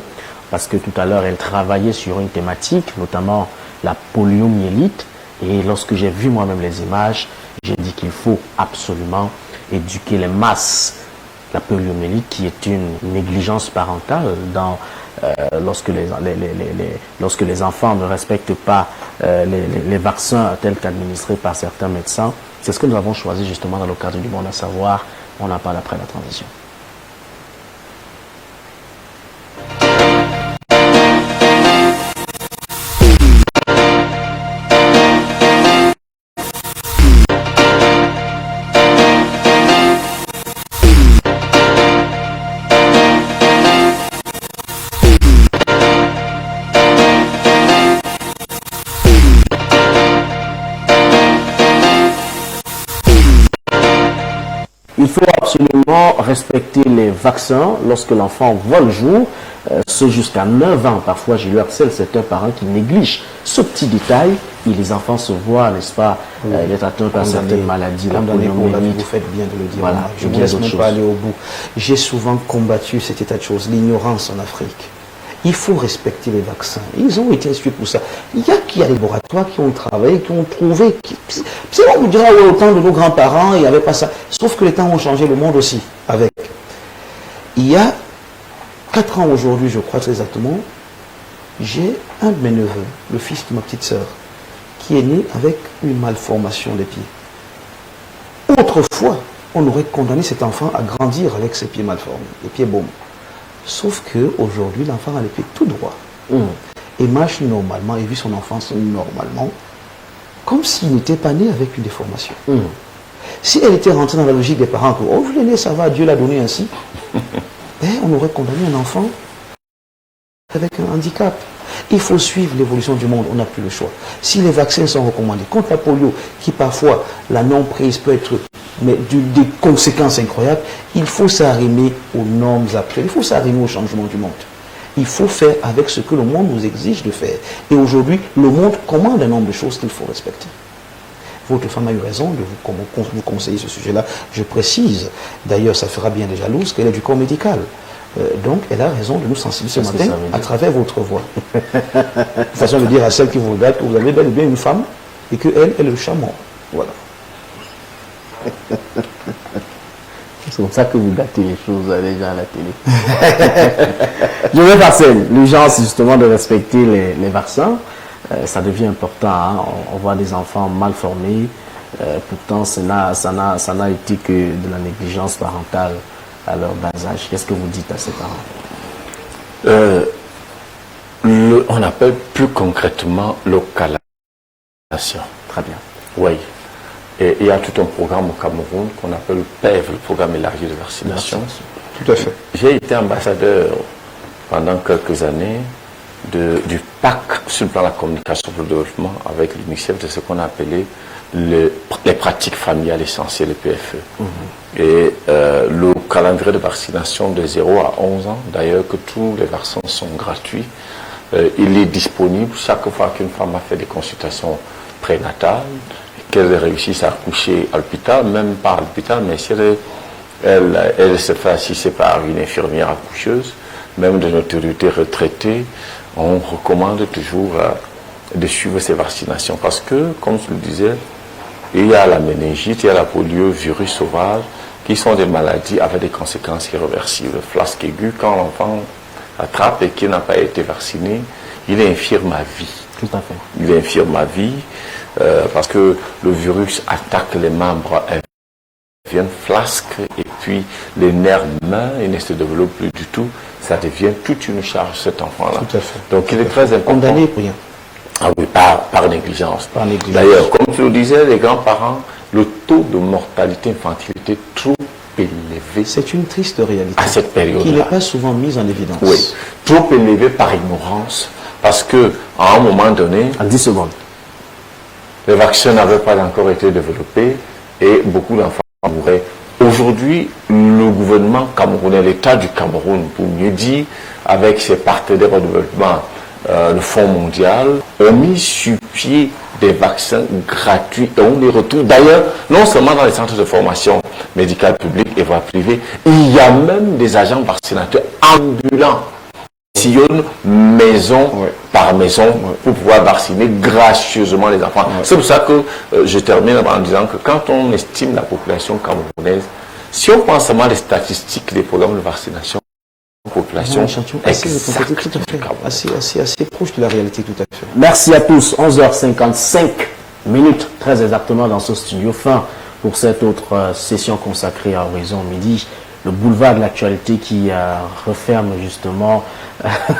parce que tout à l'heure, elle travaillait sur une thématique, notamment la poliomyélite. Et lorsque j'ai vu moi-même les images, j'ai dit qu'il faut absolument éduquer les masses. La poliomyélite qui est une négligence parentale lorsque les enfants ne respectent pas les vaccins tels qu'administrés par certains médecins. C'est ce que nous avons choisi justement dans le cadre du bon à savoir. On en parle après la transition. Il faut absolument respecter les vaccins lorsque l'enfant voit le jour, ce jusqu'à 9 ans. Parfois, j'ai lu harcèle certains parents qui négligent ce petit détail et les enfants se voient, n'est-ce pas, être atteints par certaines maladies, la poliomyélite. Vous faites bien de le dire. Voilà, je ne laisse même pas aller au bout. J'ai souvent combattu cet état de choses, l'ignorance en Afrique. Il faut respecter les vaccins. Ils ont été instruits pour ça. Il y a des laboratoires qui ont travaillé, qui ont trouvé. C'est on vous dira, au temps de nos grands-parents, il n'y avait pas ça. Sauf que les temps ont changé, le monde aussi, avec. Il y a 4 ans aujourd'hui, je crois très exactement, j'ai un de mes neveux, le fils de ma petite sœur, qui est né avec une malformation des pieds. Autrefois, on aurait condamné cet enfant à grandir avec ses pieds malformés, les pieds baumes. Sauf qu'aujourd'hui, l'enfant a les pieds tout droits. Et marche normalement, et vit son enfance normalement, comme s'il n'était pas né avec une déformation. Si elle était rentrée dans la logique des parents, que, oh, je l'ai né, ça va, Dieu l'a donné ainsi, on aurait condamné un enfant avec un handicap. Il faut suivre l'évolution du monde, on n'a plus le choix. Si les vaccins sont recommandés contre la polio, qui parfois, la non-prise peut être des conséquences incroyables, il faut s'arrimer aux normes actuelles, il faut s'arrimer au changement du monde. Il faut faire avec ce que le monde nous exige de faire. Et aujourd'hui, le monde commande un nombre de choses qu'il faut respecter. Votre femme a eu raison de vous conseiller ce sujet-là. Je précise, d'ailleurs, ça fera bien des jalouses, qu'elle est du corps médical. Donc, elle a raison de nous sensibiliser ce matin à travers votre voix. Façon de dire à celle qui vous regarde que vous avez bel et bien une femme et qu'elle est le chaman. Voilà. C'est comme ça que vous gâtez les choses déjà à la télé. Je vais passer l'urgence justement de respecter les vaccins. Ça devient important. Hein? On voit des enfants mal formés. Pourtant, ça n'a été que de la négligence parentale à leur bas âge. Qu'est-ce que vous dites à ces parents? On appelle plus concrètement localisation. Très bien. Oui. Et il y a tout un programme au Cameroun qu'on appelle le PEV, le programme élargi de vaccination. Tout à fait. J'ai été ambassadeur pendant quelques années du PAC sur le plan de la communication pour le développement avec l'UNICEF de ce qu'on appelait les pratiques familiales essentielles, le PFE. Et le calendrier de vaccination de 0 à 11 ans, d'ailleurs que tous les vaccins sont gratuits, il est disponible chaque fois qu'une femme a fait des consultations prénatales, qu'elle réussisse à accoucher à l'hôpital, même pas à l'hôpital, mais si elle se fait assister par une infirmière accoucheuse, même de notre autorité retraitée, on recommande toujours de suivre ces vaccinations parce que, comme je le disais, il y a la méningite, il y a la polio, virus sauvage, qui sont des maladies avec des conséquences irréversibles. Flasque aiguë, quand l'enfant attrape et qui n'a pas été vacciné, il est infirme à vie. Tout à fait. Il est infirme à vie parce que le virus attaque les membres deviennent flasques et puis les nerfs humains, ils ne se développent plus du tout. Ça devient toute une charge, cet enfant-là. Tout à fait. Donc il est très important. Condamné pour rien. Ah oui, par négligence. Par négligence. D'ailleurs, comme tu le disais, les grands-parents, le taux de mortalité infantile était trop élevé. C'est une triste réalité. À cette période-là. Qui n'est pas souvent mise en évidence. Oui, trop élevé par ignorance. Parce que, à un moment donné, En 10 secondes. les vaccins n'avaient pas encore été développés et beaucoup d'enfants mouraient. Aujourd'hui, le gouvernement camerounais, l'État du Cameroun, pour mieux dire, avec ses partenaires au développement, le Fonds mondial, ont mis sur pied des vaccins gratuits et on les retrouve d'ailleurs non seulement dans les centres de formation médicale publique et voie privée, il y a même des agents vaccinateurs ambulants qui sillonnent maison par maison pour pouvoir vacciner gracieusement les enfants. C'est pour ça que je termine en disant que quand on estime la population camerounaise, si on pense seulement les statistiques des programmes de vaccination, population assez proche de la réalité, tout à fait. Merci à tous. 11h55 minutes, très exactement, dans ce studio. Fin pour cette autre session consacrée à Horizon Midi. Le boulevard de l'actualité qui referme justement,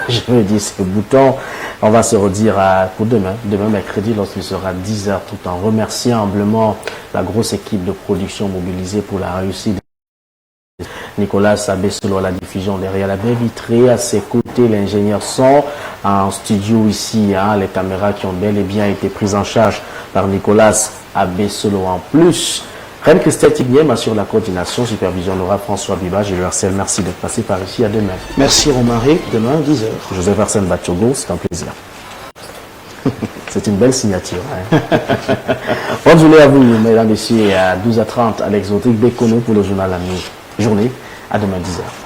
je veux dire, ce bouton. On va se redire pour demain mercredi, lorsqu'il sera 10h, tout en remerciant humblement la grosse équipe de production mobilisée pour la réussite. Nicolas Sabessolo à la diffusion derrière la baie vitrée, à ses côtés l'ingénieur son en studio ici, les caméras qui ont bel et bien été prises en charge par Nicolas Abessolo en plus. Reine Christelle Tignier assure la coordination, supervision Laura François Biba, je lui harcèle, merci d'être passé par ici, à demain. Merci Romaric, demain 10h. Joseph Arsène Batchogo, c'est un plaisir. C'est une belle signature. Bonne journée à vous, mesdames et messieurs, à 12h30 à l'exotique Bécono pour le journal La Journée. À demain 10h.